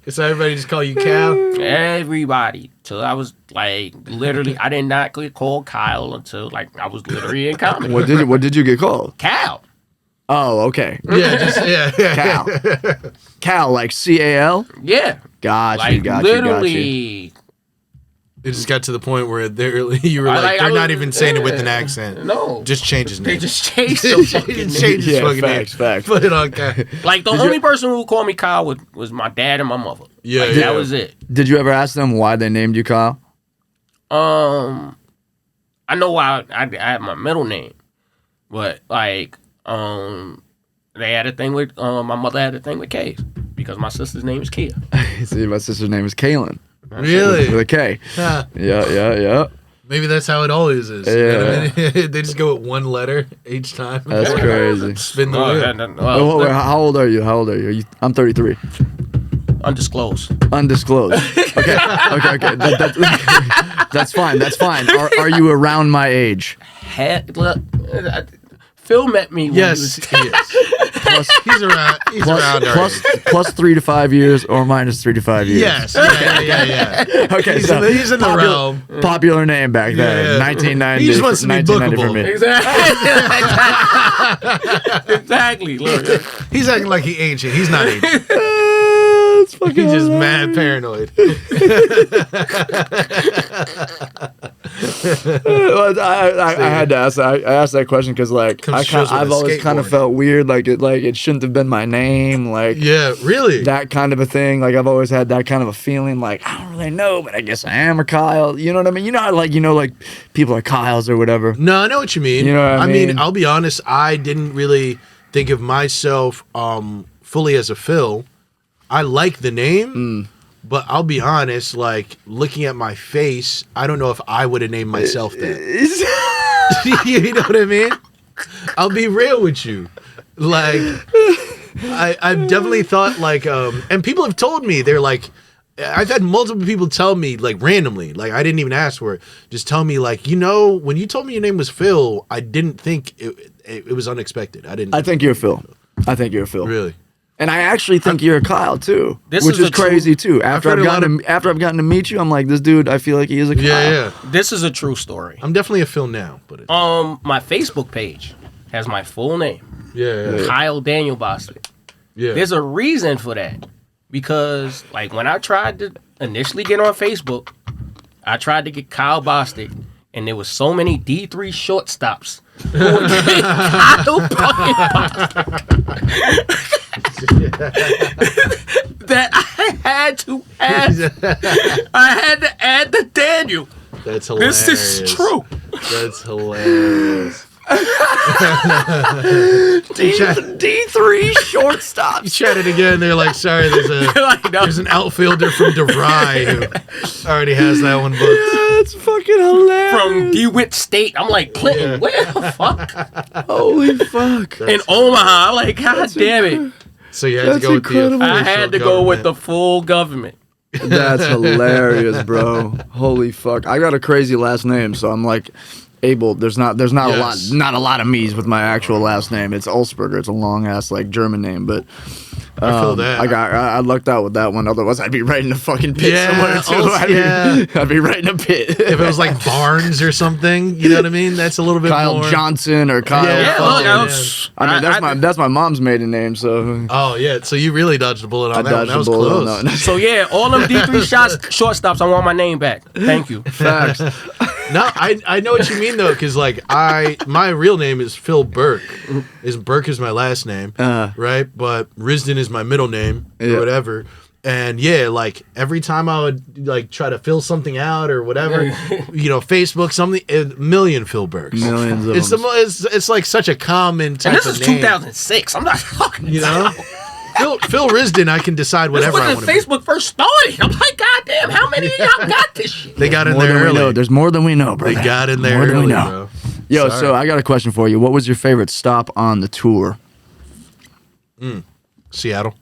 So everybody just call you Cal? Everybody. Till I was like literally, I did not get called Kyle until like I was literally in comedy. What did you get called? Cal. Oh, okay. Yeah. Cal. Cal, like CAL? Yeah. Got you, Like got you, got you. literally. It just got to the point where you were like, they're not even saying it with an accent. No. Just change his name. They just changed the fucking name. Change his fucking facts, name. facts. Put it on Kyle. Like, the only person who called me Kyle was my dad and my mother. Yeah, like, yeah. That was it. Did you ever ask them why they named you Kyle? I know why I had my middle name. But, like, they had a thing with, my mother had a thing with K's. Because my sister's name is Kia. See, my sister's name is Kaylin. Really? With a K. Huh. Yeah. Maybe that's how it always is. You know what I mean? They just go with one letter each time. That's crazy. Spin the wheel. Wait, how old are you? I'm 33. Undisclosed. Undisclosed. Okay. That's fine. Are you around my age? Look, Phil met me when Yes, he is. He's around our age. Plus 3 to 5 years or minus 3 to 5 years. Yes. Yeah. Okay, He's in the realm. Popular name back then. Yeah. 1990. He just wants to be 1990 for bookable. me. Exactly. Look. He's acting like he ancient. He's not ancient. It's fucking He's just hilarious. mad paranoid. Well, I had to ask that. I asked that question because I've always kind of felt weird, like it shouldn't have been my name, like Yeah, really? that kind of a thing. Like I've always had that kind of a feeling, like I don't really know, but I guess I am a Kyle. You know what I mean? You know how like people are Kyles or whatever. No, I know what you mean. You know what I mean? I'll be honest, I didn't really think of myself fully as a Phil. I like the name, but I'll be honest, like looking at my face, I don't know if I would have named myself that. You know what I mean? I'll be real with you. Like I've definitely thought like and people have told me, they're like, I've had multiple people tell me like randomly, like I didn't even ask for it, just tell me like, when you told me your name was Phil, I didn't think it was unexpected. I think you're Phil. Really. And I actually think you're a Kyle too, This which is is crazy too. After heard I've a lot gotten to meet you, I'm like, this dude, I feel like he is a Kyle. Yeah. This is a true story. I'm definitely a Phil now, but My Facebook page has my full name, yeah. Kyle Daniel Bostic. Yeah. There's a reason for that, because like when I tried to initially get on Facebook, I tried to get Kyle Bostic, and there was so many D3 shortstops who would get Kyle Bostic that I had to add the Daniel. That's hilarious. This is true. That's hilarious. D3 shortstops. You chat it again. They're like, sorry, there's an outfielder from DeVry who already has that one booked. That's fucking hilarious. From DeWitt State. I'm like, Clinton, Yeah. where the fuck? Holy fuck. In Omaha. I'm like, God damn it. So you had to That's go with the incredible. I had to go with the full government. That's hilarious, bro. Holy fuck. I got a crazy last name, so I'm like able. There's not Yes. a lot of me's with my actual last name. It's Ulsberger. It's a long ass like German name, but I feel that. I lucked out with that one. Otherwise, I'd be right in a fucking pit Yeah, somewhere too. yeah. I'd be right in a pit. If it was like Barnes or something, you know what I mean? That's a little bit Kyle more. Johnson or Kyle. Yeah, Yeah, oh, look, yeah. I mean, that's my mom's maiden name, so Oh yeah, so you really dodged a bullet on that one. dodged That was a bullet on close. that one. So yeah, all them D3 shortstops, I want my name back. Thank you. Facts. No, I know what you mean though, because like my real name is Phil Burke. Burke is my last name, right? But Risden is my middle name or whatever. And yeah, like every time I would like try to fill something out or whatever, Facebook, something, a million Phil Burks. Millions of It's them. it's like such a common type And this of is name. 2006. I'm not fucking. You know, Phil Risden, I can decide This whatever I was want when to be. Facebook first started. I'm like, God damn, how many of y'all got this shit? They got in More there than we know. early. There's more than we know, bro. They got in there More than early, we know. bro. Yo, Sorry. so I got a question for you. What was your favorite stop on the tour? Seattle.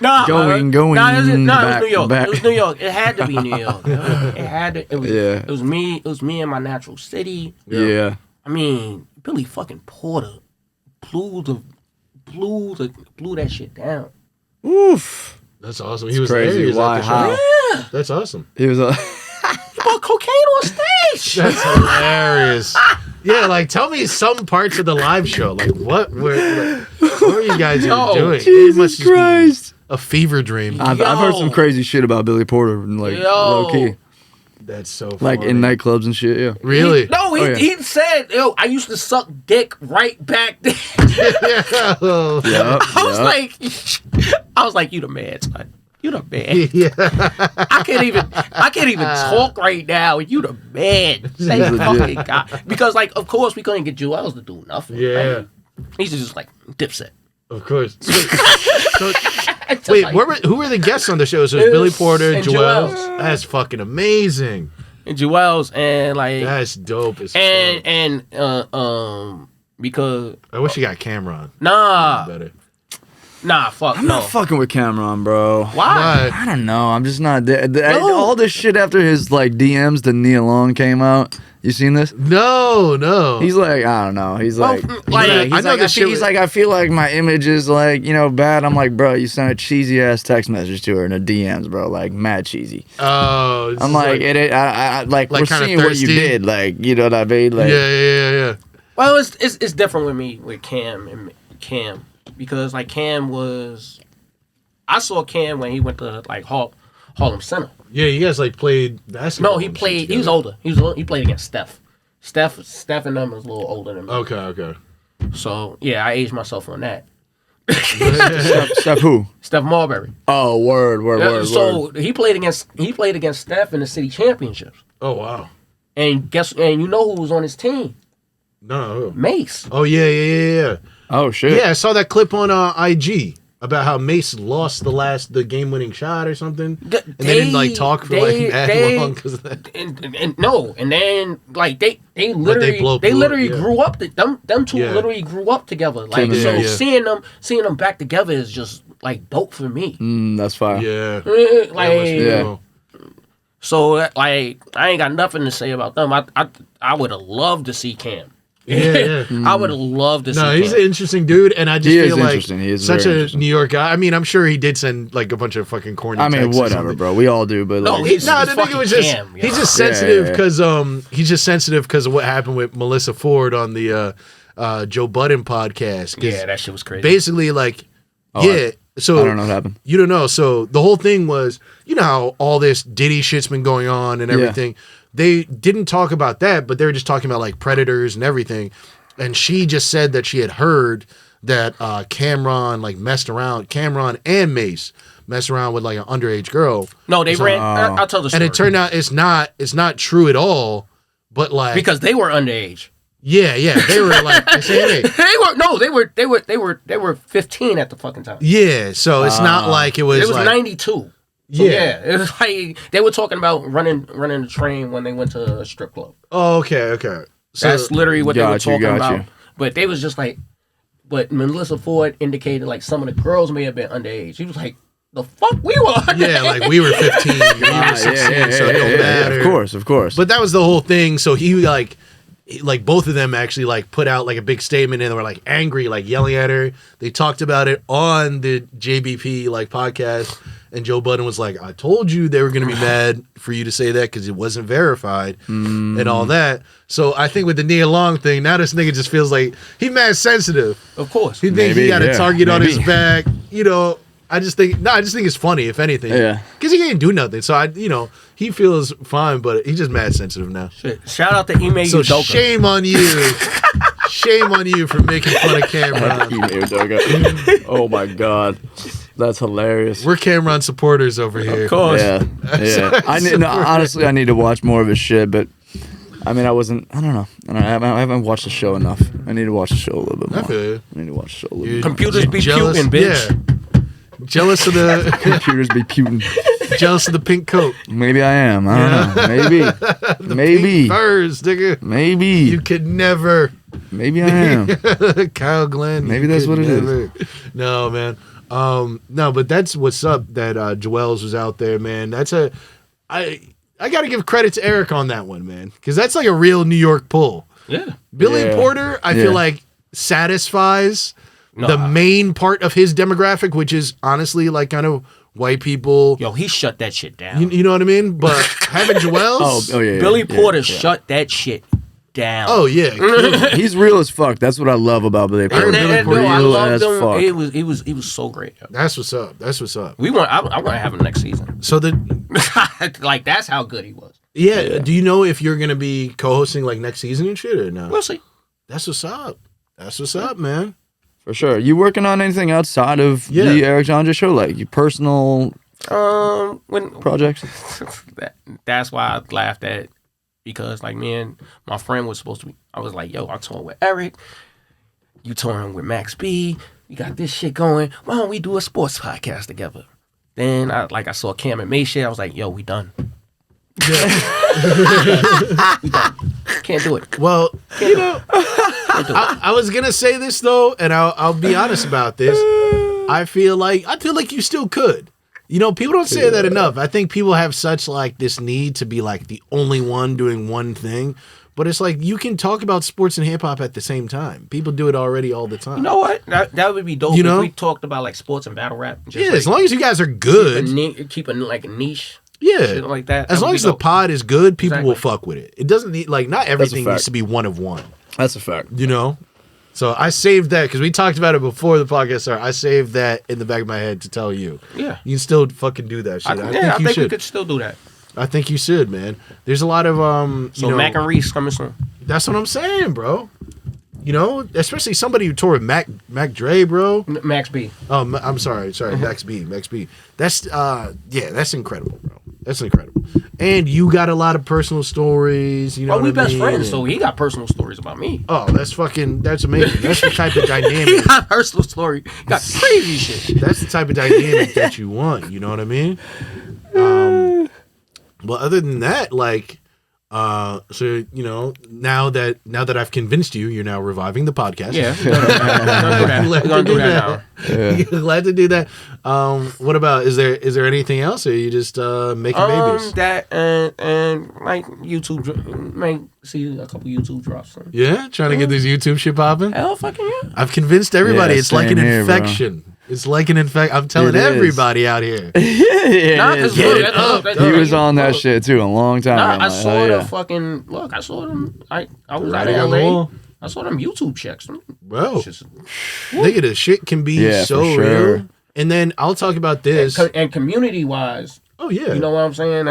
Nah, Going it was back, New York. back. It was New York. It had to be New York. It had to. It was. Yeah. It was me. It was me in my natural city. Yeah. I mean, Billy fucking Porter blew that shit down. Oof. That's awesome. He was crazy. there. He was at Why? the show. How? Yeah, That's awesome. He was a. he bought cocaine on stage. That's hilarious. Yeah, like tell me some parts of the live show. Like what were you guys even Yo, doing? It Jesus must just be Christ. a fever dream. I've heard Yo. some crazy shit about Billy Porter, like Yo. low key, That's so funny. like in nightclubs and shit. Yeah. Really? He said, yo, I used to suck dick right back then. Oh. Yeah. I was like, you the man, son. You the man. Yeah. I can't even talk right now. You the man. Thank fucking God. Because of course we couldn't get Joel's to do nothing. Yeah. Right? He's just like Dipset. Of course. Wait, who were the guests on the show? So it was Billy Porter, and Joel. Joel's. That's fucking amazing. And Joel's and That's dope as fuck. and because I wish you got Cameron. nah, fuck I'm no. not fucking with Cameron, bro. Why? I don't know. I'm just not there. No. All this shit after his DMs to Nia Long came out. You seen this? No. He's like, I don't know. He's Well, like, I know this shit he's was- like, I feel like my image is bad. I'm like, bro, you sent a cheesy ass text message to her in the DMs, bro, like mad cheesy. Oh, it's I'm like, I we're kinda seeing what you thirsty? did, you know what I mean? Like, yeah. Well, it's different with me with Cam because Cam was, I saw Cam when he went to Harlem Center. Yeah, you guys played basketball. No, he and shit played. He was together. older. He played against Steph. Steph and them was a little older than me. Okay. So yeah, I aged myself on that. Steph who? Steph Marbury. Oh, word. So he played against Steph in the city championships. Oh wow. And you know who was on his team? No. Mace. Oh yeah. Oh shit. Yeah, I saw that clip on IG about how Mace lost the game-winning shot or something, and they didn't talk for mad long because of that. And then they literally yeah. grew up. Them two Yeah. literally grew up together. Yeah. Seeing them back together is just dope for me. That's fire. Yeah. Like That must be Yeah. cool. so I ain't got nothing to say about them. I would have loved to see Cam. Yeah. I would have loved to see No, Cam. he's an interesting dude, and I just He is feel like interesting. He is such very a interesting. New York guy. I mean, I'm sure he did send a bunch of fucking corny. I mean, texts or whatever, something. bro. We all do, but No, like, he's The nigga fucking was just Cam, yo. he's just sensitive Yeah. because of what happened with Melissa Ford on the Joe Budden podcast. 'Cause Yeah, that shit was crazy. basically so I don't know what happened. you don't know. So the whole thing was, you know how all this Diddy shit's been going on and everything. They didn't talk about that, but they were just talking about predators and everything. And she just said that she had heard that Cameron messed around, Cameron and Mace messed around with an underage girl. No, they ran. I'll tell the story. And it turned out it's not true at all. But because they were underage. yeah, they were the same age. They were 15 at the fucking time. Yeah, so it's not like it was. It was 92. So, Yeah. it was they were talking about running the train when they went to a strip club. Oh, okay. So That's literally what they were talking got about. you. But they was just but Melissa Ford indicated some of the girls may have been underage. He was like, the fuck we were underage. yeah, we were 15, you were 16, so it don't matter. Of course. But that was the whole thing. So he both of them actually put out a big statement and they were angry, yelling at her. They talked about it on the JBP podcast, and Joe Budden was like, "I told you they were going to be mad for you to say that because it wasn't verified and all that." So I think with the Nia Long thing, now this nigga just feels like he mad sensitive. Of course. He thinks he Maybe, got a yeah, target on his maybe. back. I just think it's funny, if anything. Yeah. Because he ain't do nothing. So he feels fine, but he's just mad sensitive now. Shit. Shout out to Ime So Udoka. shame on you. Shame on you for making fun of Cameron. Oh my god, that's hilarious. We're Cameron supporters over here. Of course. Yeah. Honestly, I need to watch more of his shit, but I mean, I don't know. I haven't watched the show enough. I need to watch the show a little bit more. I feel you. I need to watch the show a little You're bit Computers be jealous- puking, bitch. Yeah. Jealous of the more. Computers be putin'. jealous of the pink coat. Maybe I am. I don't know. Maybe. Pink furs, nigga. Maybe. You could never. Maybe I am. Kyle Glenn. Maybe you that's could what it is. never. No, man. No, but that's what's up. That Joel's was out there, man. I got to give credit to Eric on that one, man, because that's a real New York pull. Yeah. Billy Yeah. Porter, I Yeah. feel like satisfies the Nah. main part of his demographic, which is honestly kind of white people. Yo, he shut that shit down. You know what I mean? But having Joel's, Oh yeah. Billy yeah, Porter yeah. shut that shit down. Oh yeah, He's real as fuck. That's what I love about Billy Porter. I Real loved as him. fuck. He was so great. Yo. that's what's up. That's what's up. I want to have him next season. So the Like that's how good he was. yeah. Do you know if you're gonna be co-hosting like next season and shit or no? We'll see. That's what's up. That's what's up, man. For sure. You working on anything outside of the Eric Andre show? Like your personal When projects? that's why I laughed at because like me and my friend was supposed to be. I was like, yo, I'm touring with Eric. You touring with Max B. We got this shit going. Why don't we do a sports podcast together? Then I saw Cam and May shit. I was like, yo, we done. We done. Can't do it. Well, I was gonna say this though, and I'll be honest about this. I feel like you still could. You know, people don't say that enough. I think people have such like this need to be like the only one doing one thing, but it's like you can talk about sports and hip hop at the same time. People do it already all the time. You know what? That would be dope. You if know? we talked about like sports and battle rap. Just, Yeah, like, as long as you guys are good. keep a like a niche. Yeah, Shit like that. As That would long be as the dope. pod is good, people will Exactly. fuck with it. It doesn't need like not everything fact. needs to be one of one. That's a fact. You know. So I saved that because we talked about it before the podcast started. I saved that in the back of my head to tell you. Yeah. You can still fucking do that shit. I think you we should. could still do that. I think you should, man. There's a lot of So you know, Mac and Reese coming soon. that's what I'm saying, bro. You know, especially somebody who toured with Mac Dre, bro. Max B. Oh, I'm sorry, Max B. That's that's incredible, bro. That's incredible. And you got a lot of personal stories. You know, Well, we what I best mean? friends, so he got personal stories about me. Oh, that's amazing. That's the type of He dynamic. got personal story. He got crazy shit. That's the type of dynamic that you want. You know what I mean? Well, other than that, like, so you know, now that I've convinced you, you're now reviving the podcast. Yeah, we're gonna do that now. Glad to do that. What about is there anything else, or are you just making babies? That and like YouTube, might see a couple YouTube drops. Yeah, trying to get this YouTube shit popping. Hell, fucking yeah. I've convinced everybody. Yeah, it's like an same here, bro. infection. It's like an infection. I'm telling It is. everybody out here. Nah, it is, 'cause bro. look, He was on that shit too a long time. Nah, I'm I like, saw oh, the yeah. fucking look. I saw them. I was out Writing in on the LA. wall. I saw them YouTube checks. Bro, Just- nigga, the shit can be Yeah, so for sure. real. And then I'll talk about this. and community wise, Oh yeah, you know what I'm saying?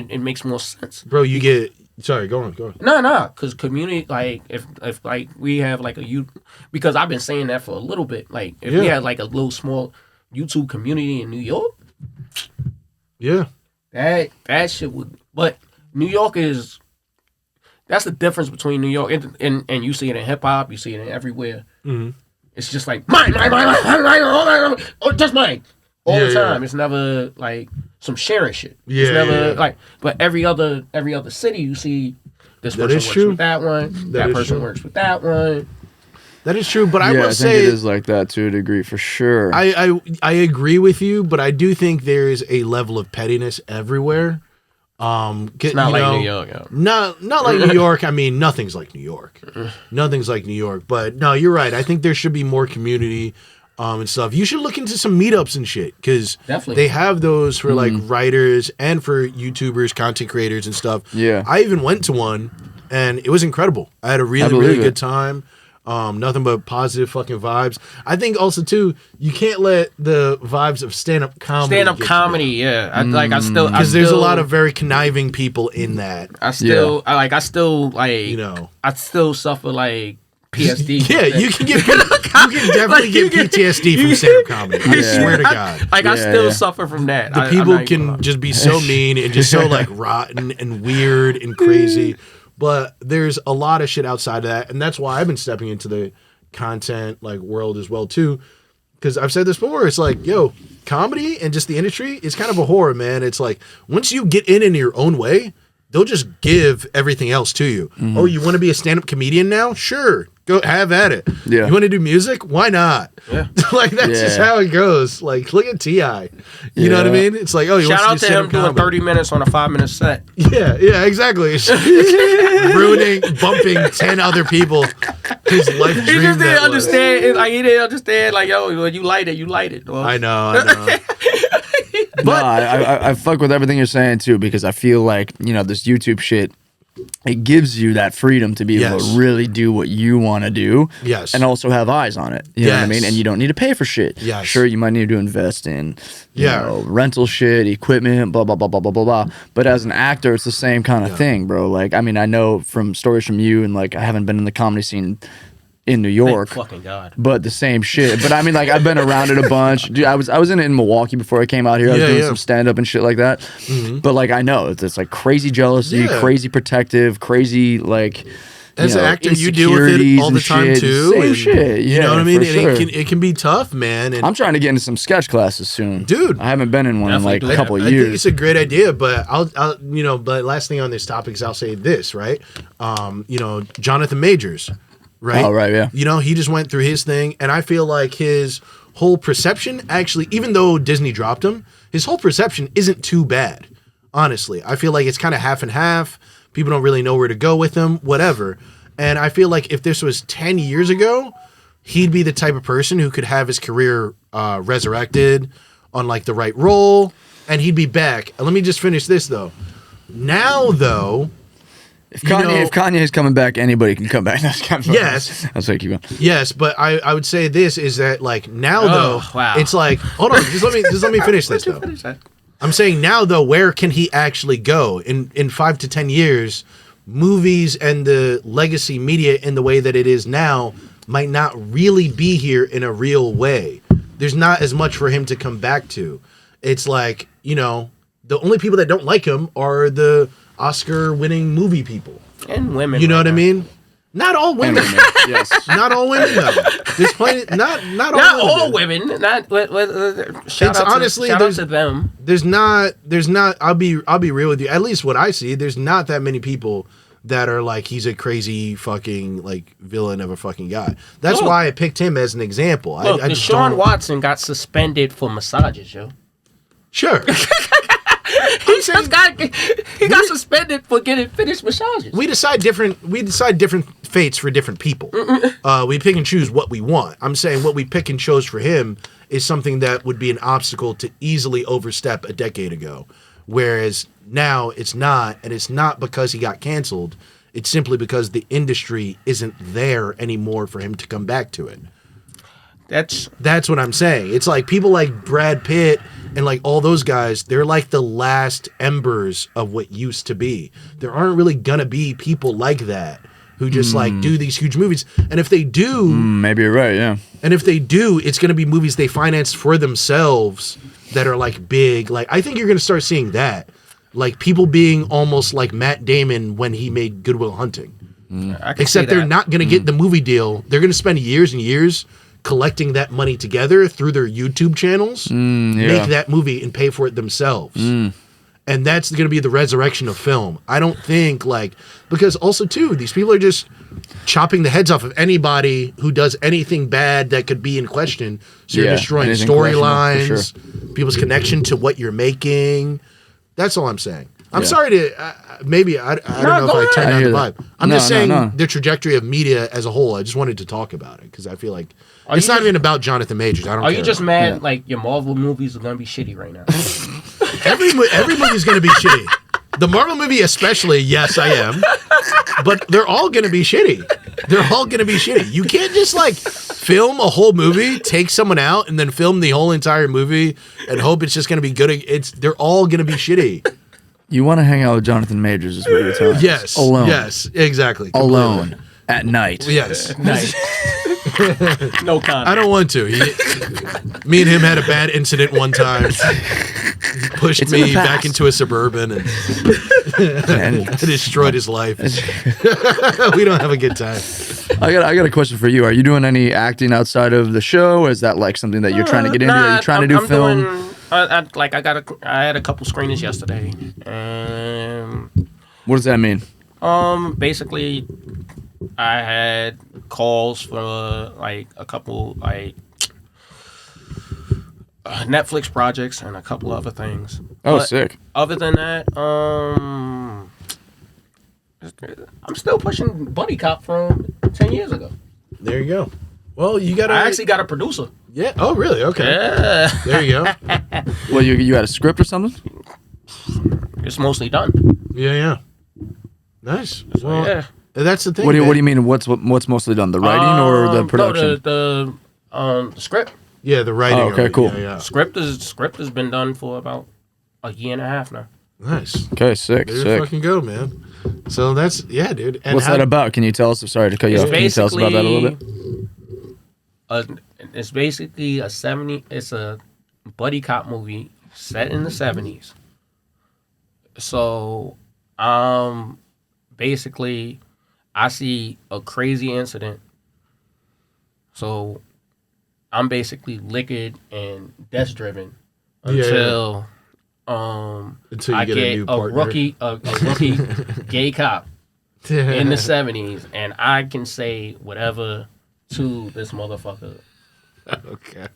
It makes more sense. bro. You get sorry. Go on. No, because community, like if like we have like a youth, because I've been saying that for a little bit. Like if we Yeah. had like a little small YouTube community in New York, Yeah, that shit would. But New York is. That's the difference between New York and you see it in hip hop, you see it in everywhere. Mhm. It's just like mine, or just mine all the time. It's never like some sharing shit. It's Yeah, never yeah. like. But every other city, you see this That person is works true. with that one. That is person true. works with that one. that is true. But I Yeah, will I think say it is like that to a degree for sure. I agree with you, but I do think there is a level of pettiness everywhere. It's not like New York. Yo. Not like New York. I mean, nothing's like New York. Nothing's like New York. But no, you're right. I think there should be more community and stuff. You should look into some meetups and shit because Definitely. they have those for like writers and for YouTubers, content creators, and stuff. Yeah. I even went to one and it was incredible. I had a really believe really it. good time. Nothing but positive fucking vibes. I think also too, you can't let the vibes of stand-up comedy Stand up get you comedy, yeah. because there's a lot of very conniving people in that. I still You know. I still suffer like PSD. Yeah, you can definitely get PTSD from stand-up comedy. I Yeah. swear to God. Like I Yeah, still yeah. suffer from that. The I'm people not even gonna can lie. just be so mean and just so like rotten and weird and crazy. But there's a lot of shit outside of that. And that's why I've been stepping into the content like world as well too. Because I've said this before, it's like, yo, comedy and just the industry is kind of a horror, man. It's like once you get in your own way, they'll just give everything else to you. Oh, you want to be a stand-up comedian now? Sure. Go have at it. Yeah. You want to do music? Why not? Yeah. Like that's just Yeah. how it goes. Like look at T.I. You know what I Yeah. mean? It's like, oh, you Shout out want to do him stand-up doing comedy. 30 minutes on a 5-minute set. Yeah, exactly. Ruining, bumping 10 other people whose life dream He just that didn't was. understand. Like he didn't understand. Like yo, when you light it. Dog. I know. No, I fuck with everything you're saying too because I feel like this YouTube shit it gives you that freedom to be able Yes. to really do what you want to do. Yes. And also have eyes on it. You know what I mean? Yes. And you don't need to pay for shit. Yes. Sure, you might need to invest in Yeah. rental shit, equipment, blah, blah, blah, blah, blah, blah, blah. But as an actor, it's the same kind of thing, bro. Like, I mean, I know from stories from you, and like, I haven't been in the comedy scene in New York. Thank fucking God. But the same shit. But I mean, like, I've been around it a bunch. Dude, I was in it in Milwaukee before I came out here. I was doing some stand up and shit like that. But like, I know it's like crazy jealousy, crazy protective, crazy like. As an actor, you deal with it all the time shit. too. Same and, shit. Yeah, you know what I mean? for And sure. it can be tough, man. And I'm trying to get into some sketch classes soon, Dude. I haven't been in one in like Definitely a couple of I years. think it's a great idea, but I'll but last thing on this topic is I'll say this, right? Jonathan Majors, right? Oh, right, yeah. You know, he just went through his thing, and I feel like his whole perception actually, even though Disney dropped him, his whole perception isn't too bad. Honestly, I feel like it's kind of half and half. People don't really know where to go with him, whatever. And I feel like if this was 10 years ago, he'd be the type of person who could have his career resurrected on like the right role, and he'd be back. Let me just finish this though. Now though, if Kanye's coming back, anybody can come back. Yes. That's like keep going. yes, but I would say this is that like now though, wow. it's like hold on, just let me finish this though. I'm saying now though, where can he actually go in 5 to 10 years? Movies and the legacy media in the way that it is now might not really be here in a real way. There's not as much for him to come back to. It's like, the only people that don't like him are the Oscar-winning movie people. And women. You know what I mean? Not all women. Yes. Not all women, though. There's plenty. Not all women. Not shout It's out honestly, shout out to them. There's not. I'll be real with you. At least what I see, there's not that many people that are like he's a crazy fucking like villain of a fucking guy. That's why I picked him as an example. Look, I just Deshaun don't- Watson got suspended for massages, yo. Sure. He got suspended for getting finished massages. We decide different fates for different people. We pick and choose what we want. I'm saying what we pick and chose for him is something that would be an obstacle to easily overstep a decade ago. Whereas now it's not, and it's not because he got canceled. It's simply because the industry isn't there anymore for him to come back to it. That's what I'm saying. It's like people like Brad Pitt and like all those guys, they're like the last embers of what used to be. There aren't really gonna be people like that who just like do these huge movies. And if they do, Maybe you're right, yeah. and if they do, it's gonna be movies they financed for themselves that are like big. Like I think you're gonna start seeing that. Like people being almost like Matt Damon when he made Good Will Hunting. Except they're not gonna get the movie deal. They're gonna spend years and years collecting that money together through their YouTube channels, make that movie and pay for it themselves. And that's going to be the resurrection of film. I don't think because also too, these people are just chopping the heads off of anybody who does anything bad that could be in question. So you're destroying anything storylines, people's connection to what you're making. That's all I'm saying. I'm sorry to maybe I don't know if I turned down the vibe. I'm just saying the trajectory of media as a whole. I just wanted to talk about it because I feel like it's not even about Jonathan Majors. I don't. Are care you just about mad like your Marvel movies are gonna be shitty right now? Every movie's gonna be shitty. The Marvel movie especially. Yes, I am. But they're all gonna be shitty. They're all gonna be shitty. You can't just like film a whole movie, take someone out, and then film the whole entire movie and hope it's just gonna be good. They're all gonna be shitty. You want to hang out with Jonathan Majors is what you're telling us. Yes. Alone. Yes. Exactly. Completely. Alone. At night. Yes. Nice. No comment. I don't want to. Me and him had a bad incident one time. He pushed me back into a Suburban and destroyed his life. We don't have a good time. I got a question for you. Are you doing any acting outside of the show? Is that like something that you're trying to get into? Are you trying to do film? I had a couple screenings yesterday. What does that mean? Basically, I had calls for like a couple like Netflix projects and a couple other things. Oh, But sick. Other than that, I'm still pushing Buddy Cop from 10 years ago. There you go. Well, you got. I actually got a producer. Yeah. Oh, really? Okay. Yeah. There you go. Well, you had a script or something? It's mostly done. Yeah. Nice. Well, Yeah. that's the thing. What do man. you mean? What's mostly done? The writing or the production? No, the script. Yeah, the writing. Oh, okay, of it. cool. Yeah. Script has been done for about a year and a half now. Nice. Okay, sick, There you sick. fucking go, man. So that's dude. And What's that about? Can you tell us? Sorry to cut you off. Can you tell us about that a little bit? It's basically it's a buddy cop movie set in the 70s. So, basically, I see a crazy incident. So, I'm basically liquored and death driven until Until you I get get a new partner. a rookie gay cop in the 70s, and I can say whatever to this motherfucker. Okay.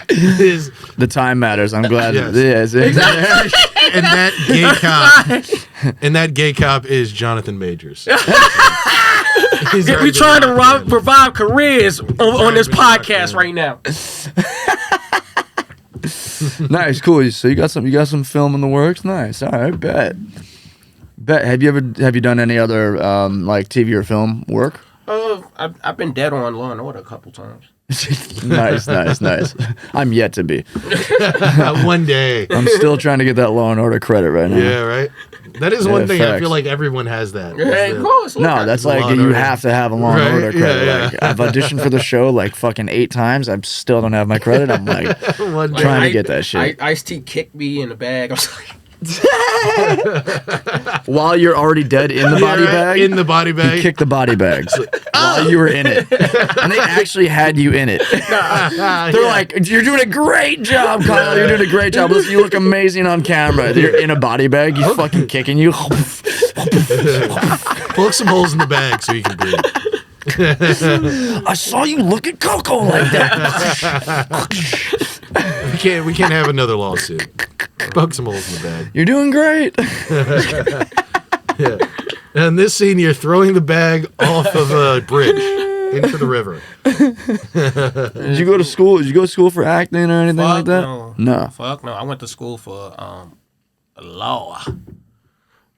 Is The time matters. I'm glad. Yes. Yes. and that gay cop is Jonathan Majors. We're trying to revive careers on this podcast right now. Nice, cool. So you got some film in the works. Nice. All right, bet. Have you done any other like TV or film work? I've been dead on Law and Order a couple times. Nice. I'm yet to be. One day. I'm still trying to get that Law and Order credit right now. Yeah, right. That is one thing. I facts. feel like everyone has that. Yeah, of course. No, that's Law like and you Order. have to have a Law and Right, Order credit. yeah. Like, I've auditioned for the show like fucking 8 times. I still don't have my credit. I'm like One day. trying to get that shit. Ice-T kicked me in the bag. I was like, While you're already dead in the body bag. In the body He bag. kicked the body bags while you were in it, and they actually had you in it. They're like, "You're doing a great job, Kyle. You're doing a great job. Listen, you look amazing on camera. You're in a body bag. He's fucking kicking you." Plug some holes in the bag so you can breathe. I saw you look at Coco like that. We can't have another lawsuit. Plug some holes in the bag. You're doing great. Yeah. And in this scene, you're throwing the bag off of a bridge into the river. Did you go to school? Did you go to school for acting or anything like that? No. Fuck no. I went to school for law.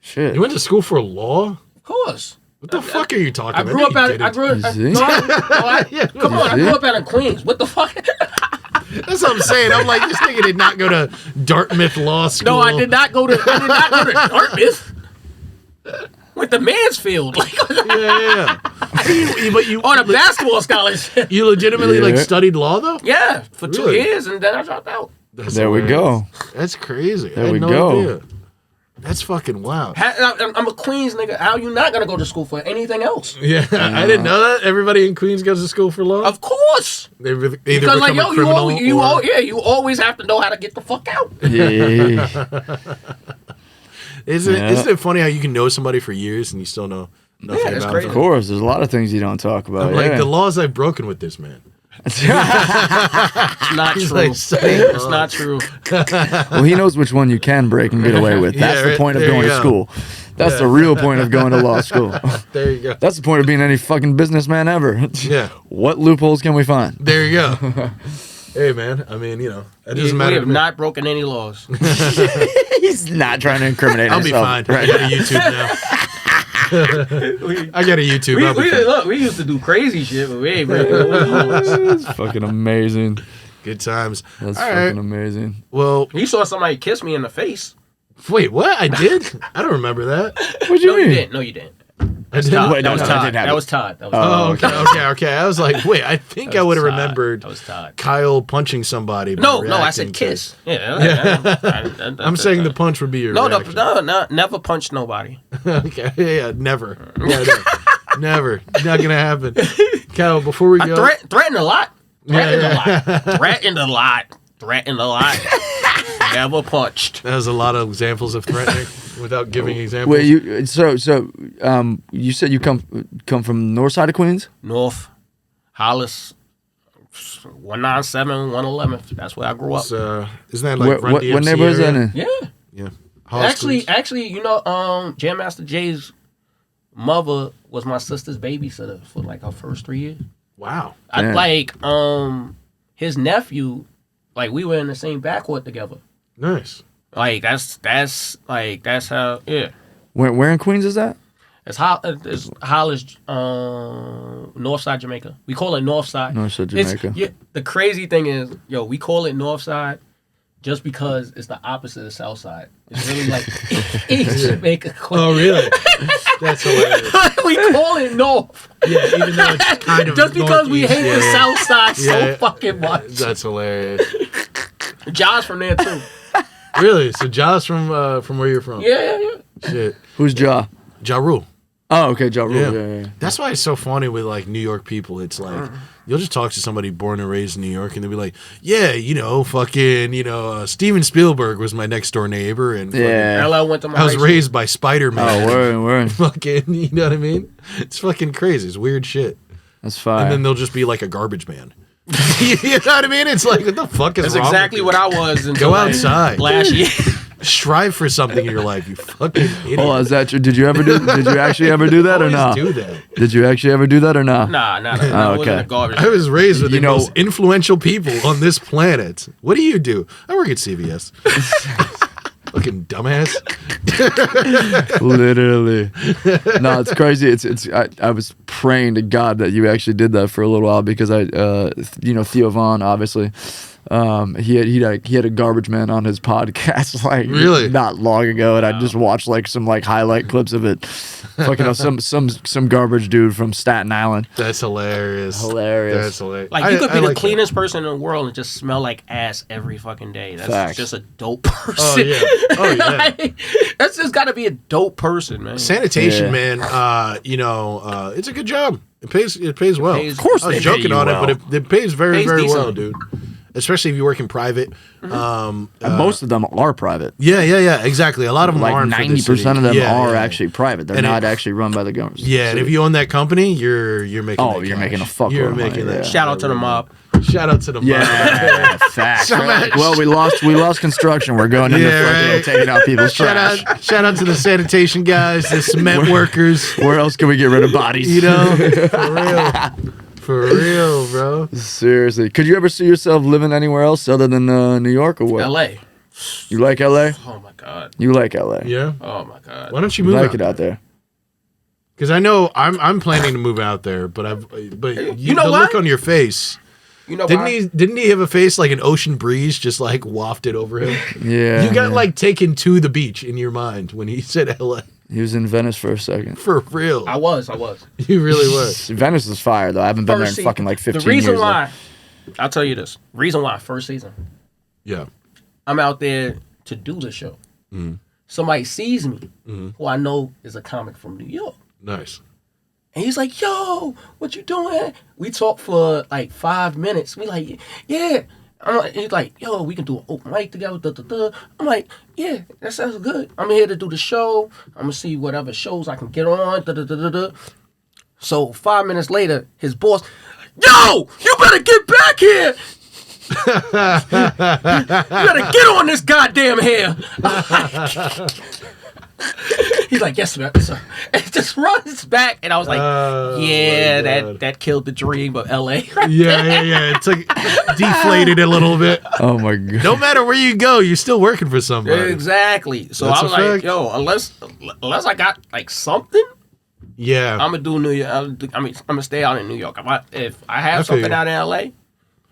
Shit. You went to school for law? Of course. What the fuck are you talking I about? grew No, up you at. didn't. I grew. see? Come on, I grew up out in Queens. What the fuck? That's what I'm saying. I'm like, this nigga did not go to Dartmouth Law School. No, I did not go to Dartmouth. Went to Mansfield, like Yeah. But you on a basketball scholarship. You legitimately like Yeah. studied law though? Yeah, for 2 Really? years, and then I dropped out. That's There we hilarious. go. That's crazy. There I had we no go. idea. That's fucking wild. I'm a Queens nigga. How you not gonna go to school for anything else? Yeah, I didn't know that. Everybody in Queens goes to school for law. Of course. They either Because like become a yo, criminal you or... always have to know how to get the fuck out. Yeah. Isn't Yeah. it funny how you can know somebody for years and you still know nothing Yeah, it's about crazy. Of them? course, there's a lot of things you don't talk about. I'm like, yeah. the laws I've broken with this man. It's not He's true. like, studying It's law. not true. Well, he knows which one you can break and get away with. That's Yeah, the right, point of there going you to go. school. That's the real point of going to law school. There you go. That's the point of being any fucking businessman ever. Yeah. What loopholes can we find? There you go. Hey, man. I mean, that We doesn't matter to have me. not broken any laws. He's not trying to incriminate I'll be himself. fine. Right? I got a YouTube now. I got a YouTube. I'll be fine. We used to do crazy shit, but we ain't breaking no laws. That's fucking amazing. Good times. That's All fucking right. amazing. Well, You saw somebody kiss me in the face. wait, what? I did? I don't remember that. What do you No, mean? you didn't. No, you didn't. I didn't. Wait, That no, was no, that Todd. didn't happen. That was Todd. That was Oh, Todd. okay. I was like, wait, I think I That was would have Todd. remembered That was Todd. Kyle punching somebody. by No, I reacting said to- kiss. Yeah. I'm saying the punch would be your reaction. No, never punch nobody. Okay, yeah, never. Yeah, never. Not gonna happen. Kyle, before we I go, threatened a lot. Threatened Yeah, a lot. Threatened a lot. Never punched. that was a lot of examples of threatening without giving examples. Wait, you you said you come from north side of Queens? North, Hollis, 197, 111th. That's where I grew up. So, isn't that like Run What DMC neighborhood is that area? in? Yeah. Yeah. Hollis, Queens. Actually, Jam Master Jay's mother was my sister's babysitter for like her first 3 years. Wow. I Damn. like his nephew, like we were in the same backcourt together. Nice. Like that's how yeah. Where in Queens is that? It's Hollis, Northside Jamaica. We call it Northside. Northside Jamaica. The crazy thing is, we call it Northside just because it's the opposite of Southside. It's really like East Jamaica, Queens. Oh, really? That's hilarious. We call it North. Yeah, even though it's kind of just because we hate the South Side so Yeah. fucking much. That's hilarious. Josh from there too. Really? So Ja's from where you're from? Yeah. Shit. Who's Ja? Ja Rule. Oh, okay, Ja Rule. Yeah. Yeah. That's why it's so funny with like New York people. It's like you'll just talk to somebody born and raised in New York, and they'll be like, "Yeah, Steven Spielberg was my next door neighbor, and Yeah. LL went to my I was high school. raised by Spider-Man." Oh, word. Fucking, you know what I mean? It's fucking crazy. It's weird shit. That's fire. And then they'll just be like a garbage man. You know what I mean? It's like, what the fuck is That's wrong exactly with what you? I was until Go outside. last year. Strive for something in your life, you fucking idiot. Oh, is that true? Did you actually ever do that or Always not? do that. Did you actually ever do that or not? Nah, I okay. wasn't a garbage. I was raised with You the know- most influential people on this planet. What do you do? I work at CVS. Fucking dumbass. Literally. No, it's crazy. I was praying to God that you actually did that for a little while because Theo Vaughn, obviously. He had a garbage man on his podcast like Really? not long ago, and I just watched like some like highlight clips of it. Fucking some garbage dude from Staten Island. That's hilarious. Hilarious. That's hilarious. Like you could be the like cleanest person in the world and just smell like ass every fucking day. That's Facts. just a dope person. Oh yeah. Oh yeah. Like, that's just got to be a dope person, man. Sanitation, Yeah. man. It's a good job. It pays well. Of course I was they joking pay you on well. it, but it pays very, Pays very decent. well, dude. Especially if you work in private. And most of them are private. Yeah, exactly. A lot of them Like aren't. 90% of them are yeah. actually private. They're And not actually run by the government. Yeah, and if you own that company, you're making. Oh, that you're cash. making a fuckload You're of money, making yeah. that. Shout out to the mob. Shout out to the mob. Yeah, facts. So much. Well, we lost construction. We're going into Yeah, fucking right. taking out people's trash. Shout out to the sanitation guys, the cement workers. Where else can we get rid of bodies? You know, for real, bro. Seriously, could you ever see yourself living anywhere else other than New York or what? L.A. You like LA? Oh my god. You like LA? Yeah. Oh my god. Why don't you You move like out it out there? Because I know I'm planning to move out there, but you know the what? look on your face. You know Didn't why? Didn't he have a face like an ocean breeze just like wafted over him? Yeah. You got yeah. like taken to the beach in your mind when he said LA. He was in Venice for a second. For real. I was. You really were. Venice is fire though. I haven't been there in First fucking like 15 The reason years. why, I'll tell you this. Reason why, first season, Yeah. I'm out there to do the show. Somebody sees me, who I know is a comic from New York. Nice. And he's like, yo, what you doing? We talk for like 5 minutes. We like, yeah. He's like, yo, we can do an open mic together. Da, da, da. I'm like, yeah, that sounds good. I'm here to do the show. I'm going to see whatever shows I can get on. Da, da, da, da, da. So 5 minutes later, his boss, yo, you better get back here. You better get on this goddamn hair. He's like, yes, sir. And just runs back, and I was like, Oh, yeah, my God. that killed the dream of LA. Yeah. It's like deflated a little bit. Oh my god. No matter where you go, you're still working for somebody. Exactly. So That's I was a like, fact. yo, unless I got like something, Yeah. I'm gonna do New York. I'm gonna stay out in New York. If I have I feel something you. out in LA,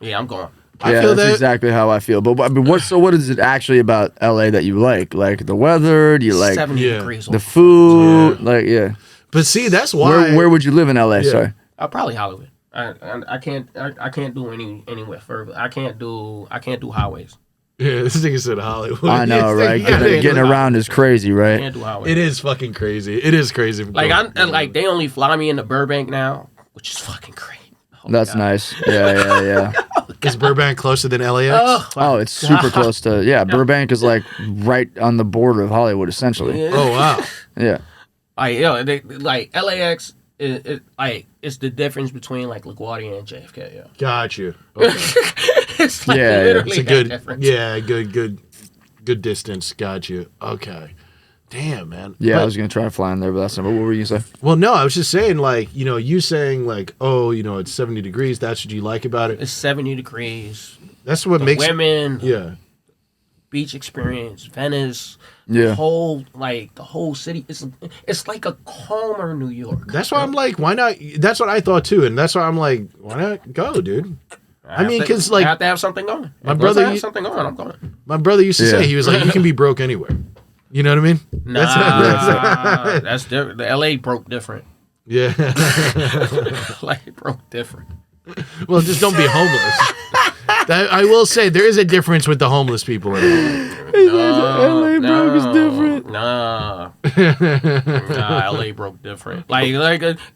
yeah, I'm going. I Yeah, feel that's that. exactly how I feel. But what is it actually about LA that you like? Like the weather? Do you like 70 Yeah. degrees. the food? Yeah. Like yeah. But see, that's why. Where would you live in LA? Yeah. Sorry. Probably Hollywood. I can't do anywhere further. I can't do highways. Yeah, this nigga said Hollywood. I know, right? Yeah, Getting around is crazy, I right? can't do highways. It is fucking crazy. It is crazy. Like they only fly me into Burbank now, which is fucking great. Oh my That's God. nice. Yeah. Is Burbank closer than LAX? Oh, it's super close to Burbank is like right on the border of Hollywood, essentially. Yeah. Oh wow. Yeah. Like LAX is like it's the difference between like LaGuardia and JFK. Yeah, Got you. Okay. it's like Yeah, literally It's a that good. difference. Yeah, good distance. Got you. Okay. Damn, man. Yeah, But- I was gonna try to fly in there, but that's not. What were you gonna say? Well, no, I was just saying, like, you saying, like, oh, it's 70 degrees. That's what you like about it. It's 70 degrees. That's what The makes women, Yeah. beach experience, Venice, Yeah. the whole city. It's like a calmer New York. That's why I'm like, why not? That's what I thought too, and that's why I'm like, why not go, dude? I mean, because I like have to have something going. My brother, have something going. I'm going. my brother used to Yeah. say, he was like, you can be broke anywhere. You know what I mean? Nah, that's different. The LA broke different. Yeah. LA broke different. Well, just don't be homeless. I will say there is a difference with the homeless people. LA broke is different. Nah, LA broke different.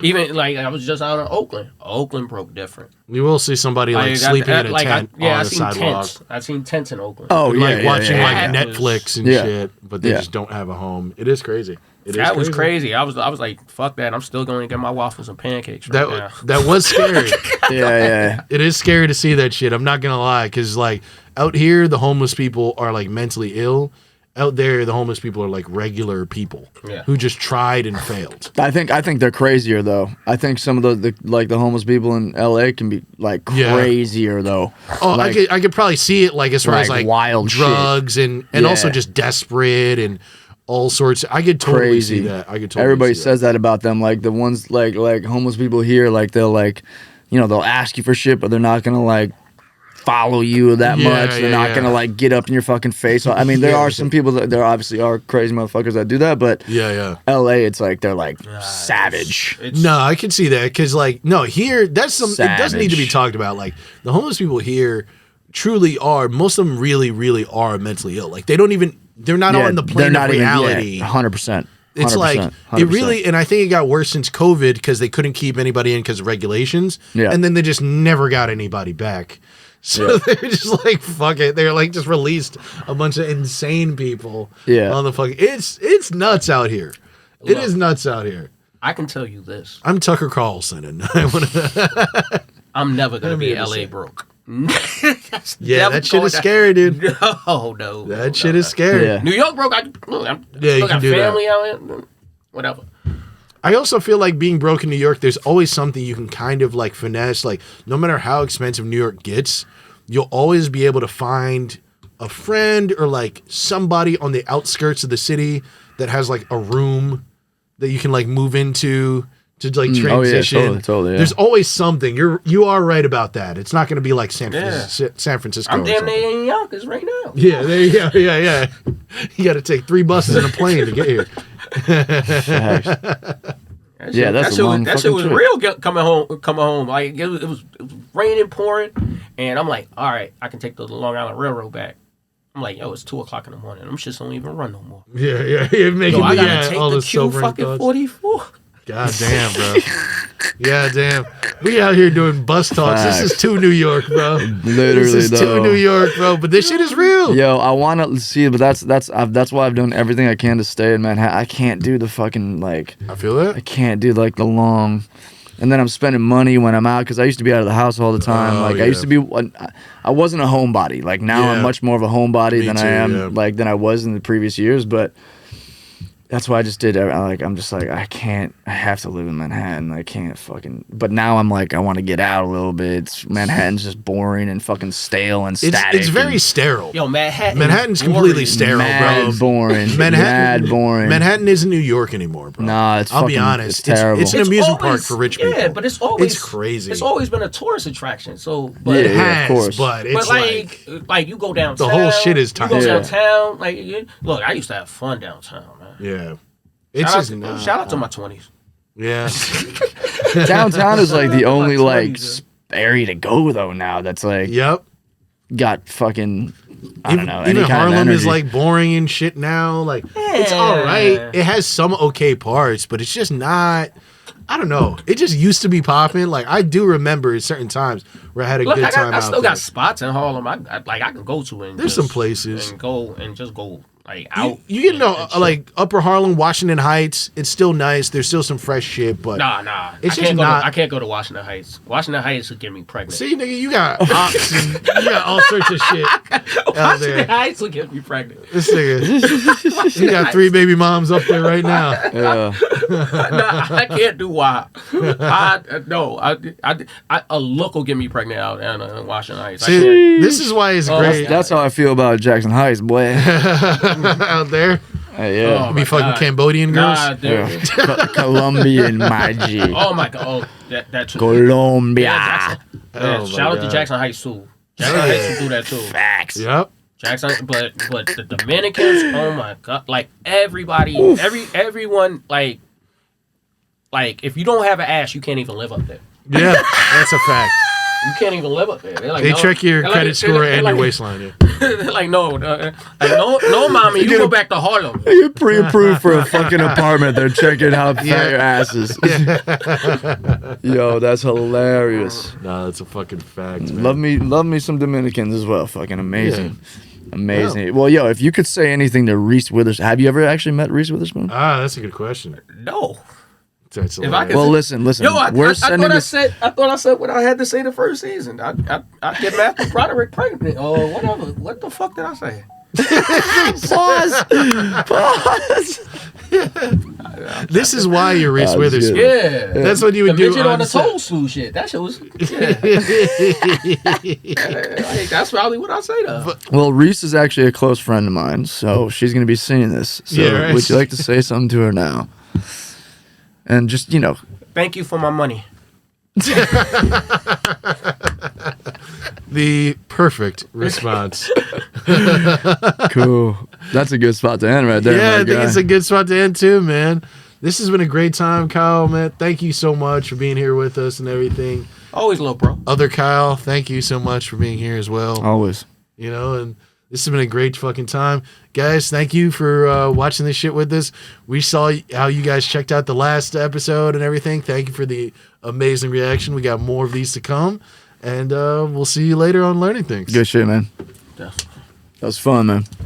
Even like I was just out in Oakland. Oakland broke different. You will see somebody like sleeping in a tent on I've the seen sidewalk. tents. I've seen tents in Oakland. Oh yeah, Like watching like yeah. Netflix and Yeah. shit, but they Yeah. just don't have a home. It is crazy. That was crazy. I was like, fuck that. I'm still going to get my waffles and pancakes right now. That was scary. yeah. It is scary to see that shit. I'm not gonna lie, because like out here, the homeless people are like mentally ill. Out there, the homeless people are like regular people who just tried and failed. I think they're crazier though. I think some of the homeless people in LA can be like crazier though. Oh, like, I could probably see it like as far as like like wild drugs and also just desperate and all sorts. I could totally see that. I could totally. Everybody see says that about them. Like the ones like homeless people here, like they'll like, you know, they'll ask you for shit, but they're not gonna like follow you that much. They're not gonna like get up in your fucking face. I mean, there are some people that there obviously are crazy motherfuckers that do that, but LA, it's like they're like savage. No, I can see that because like here that's some. It does need to be talked about. Like the homeless people here truly are. Most of them really are mentally ill. Like they don't even. They're not on the plane of reality. 100%. It's like 100%. it really, and I think it got worse since COVID because they couldn't keep anybody in because of regulations. Yeah. And then they just never got anybody back. So they're just like, fuck it. They're like just released a bunch of insane people. Yeah. On the fucking. It's nuts out here. It is nuts out here. I can tell you this. I'm Tucker Carlson, and I'm never gonna be LA broke. that shit is scary, dude. No. That shit is scary. Yeah. New York broke. I still got family out here. Whatever. I also feel like being broke in New York, there's always something you can kind of like finesse. Like no matter how expensive New York gets, you'll always be able to find a friend or like somebody on the outskirts of the city that has like a room that you can like move into to like transition. Oh, yeah, totally, yeah. There's always something. You are right about that. It's not going to be like San Francisco. I'm or damn something. near in Yonkers right now. Yeah, there you go. Yeah. You got to take 3 buses and a plane to get here. That shit was real coming home. Like it was raining, pouring, and I'm like, all right, I can take the Long Island Railroad back. I'm like, yo, it's 2:00 in the morning. Them shits don't even run no more. Yeah. You're making I gotta take all the this Q sobering fucking thoughts. 44. God damn, bro. Yeah, damn. We out here doing bus talks. Facts. This is too New York, bro. Literally, This is too New York, bro. But this shit is real. Yo, I want to see, but that's why I've done everything I can to stay in Manhattan. I can't do the fucking like. I feel that. I can't do like the long, and then I'm spending money when I'm out because I used to be out of the house all the time. I used to be. I wasn't a homebody. Like now I'm much more of a homebody than I am than I was in the previous years. But that's why I just did. I'm just like I can't. I have to live in Manhattan. I can't fucking. But now I'm like I want to get out a little bit. Manhattan's just boring and fucking stale and static. It's very sterile. Yo, Manhattan's completely sterile, bro. Boring. Manhattan, boring. Manhattan isn't New York anymore, bro. Nah, I'll be honest. It's terrible. It's an amusement park for rich people. Yeah, but it's always crazy. It's always been a tourist attraction. So, but it has, of course. but it's like you go downtown. the whole shit is tight. You go downtown. Like, look, I used to have fun downtown, man. Yeah. It's Shout out to my 20s. Yeah. Downtown is like the only 20s, like area to go though now. That's like Yep. got fucking. I don't know. Even any kind of Harlem is energy. like boring and shit now. Like it's all right. It has some okay parts, but it's just not. I don't know. It just used to be popping. Like I do remember at certain times where I had a good time. I out still there. got spots in Harlem. I can go to and There's some places and go and just go like out. You get know and shit. like Upper Harlem, Washington Heights. It's still nice. There's still some fresh shit, but Nah. It's I just can't not. I can't go to Washington Heights. Washington Heights would get me pregnant. See, nigga, you got ops and you got all sorts of shit out Washington there. Heights would get me pregnant. This nigga, you got 3 baby moms up there right now. Yeah. Nah, I can't do WAP. A look will get me pregnant out in Washington Heights. I can't. See, this is why it's great That's how I feel about Jackson Heights, boy. out there. Yeah. Oh, Be my fucking God. Cambodian girls. Nah, dude. Yeah. Colombian, my G. Oh my God. Oh, that too. Colombia. Yeah, Jackson. Yeah, Oh, my shout out to God. Jackson Heights too. Jackson Heights will do that too. Facts. Yep. Jackson, but the Dominicans, oh my God, like everybody, everyone, like if you don't have an ass, you can't even live up there. Yeah, that's a fact. You can't even live up there. They're like, They no, check your they're credit like, score they're and like, your waistline. Yeah. They're like, no, mommy, you go back to Harlem. You're pre-approved for a fucking apartment. They're checking how fat your ass is. Yo, that's hilarious. Nah, that's a fucking fact, man. Love me some Dominicans as well. Fucking amazing. Amazing. Well, yo, if you could say anything to Reese Witherspoon, have you ever actually met Reese Witherspoon? Ah, that's a good question. No. That's If I could- Well, listen. Yo, I We're thought sending I this. said what I had to say the first season. I get Matthew Broderick pregnant or whatever. What the fuck did I say? Pause. This is why you're Reese That's Witherspoon. Yeah. That's what you The would do midget on the set. toadstool shit. That shit was. Yeah. Like, that's probably what I say though. Well, Reese is actually a close friend of mine, so she's gonna be seeing this. So, Yeah, right. would you like to say something to her now? And just Thank you for my money. The perfect response. cool. That's a good spot to end right there. Yeah, my I think guy. it's a good spot to end too, man. This has been a great time, Kyle, man. Thank you so much for being here with us and everything. Always low, bro. Other Kyle, thank you so much for being here as well. Always. And this has been a great fucking time. Guys, thank you for watching this shit with us. We saw how you guys checked out the last episode and everything. Thank you for the amazing reaction. We got more of these to come. And we'll see you later on Learning Things. Good shit, man. Definitely. That was fun, man.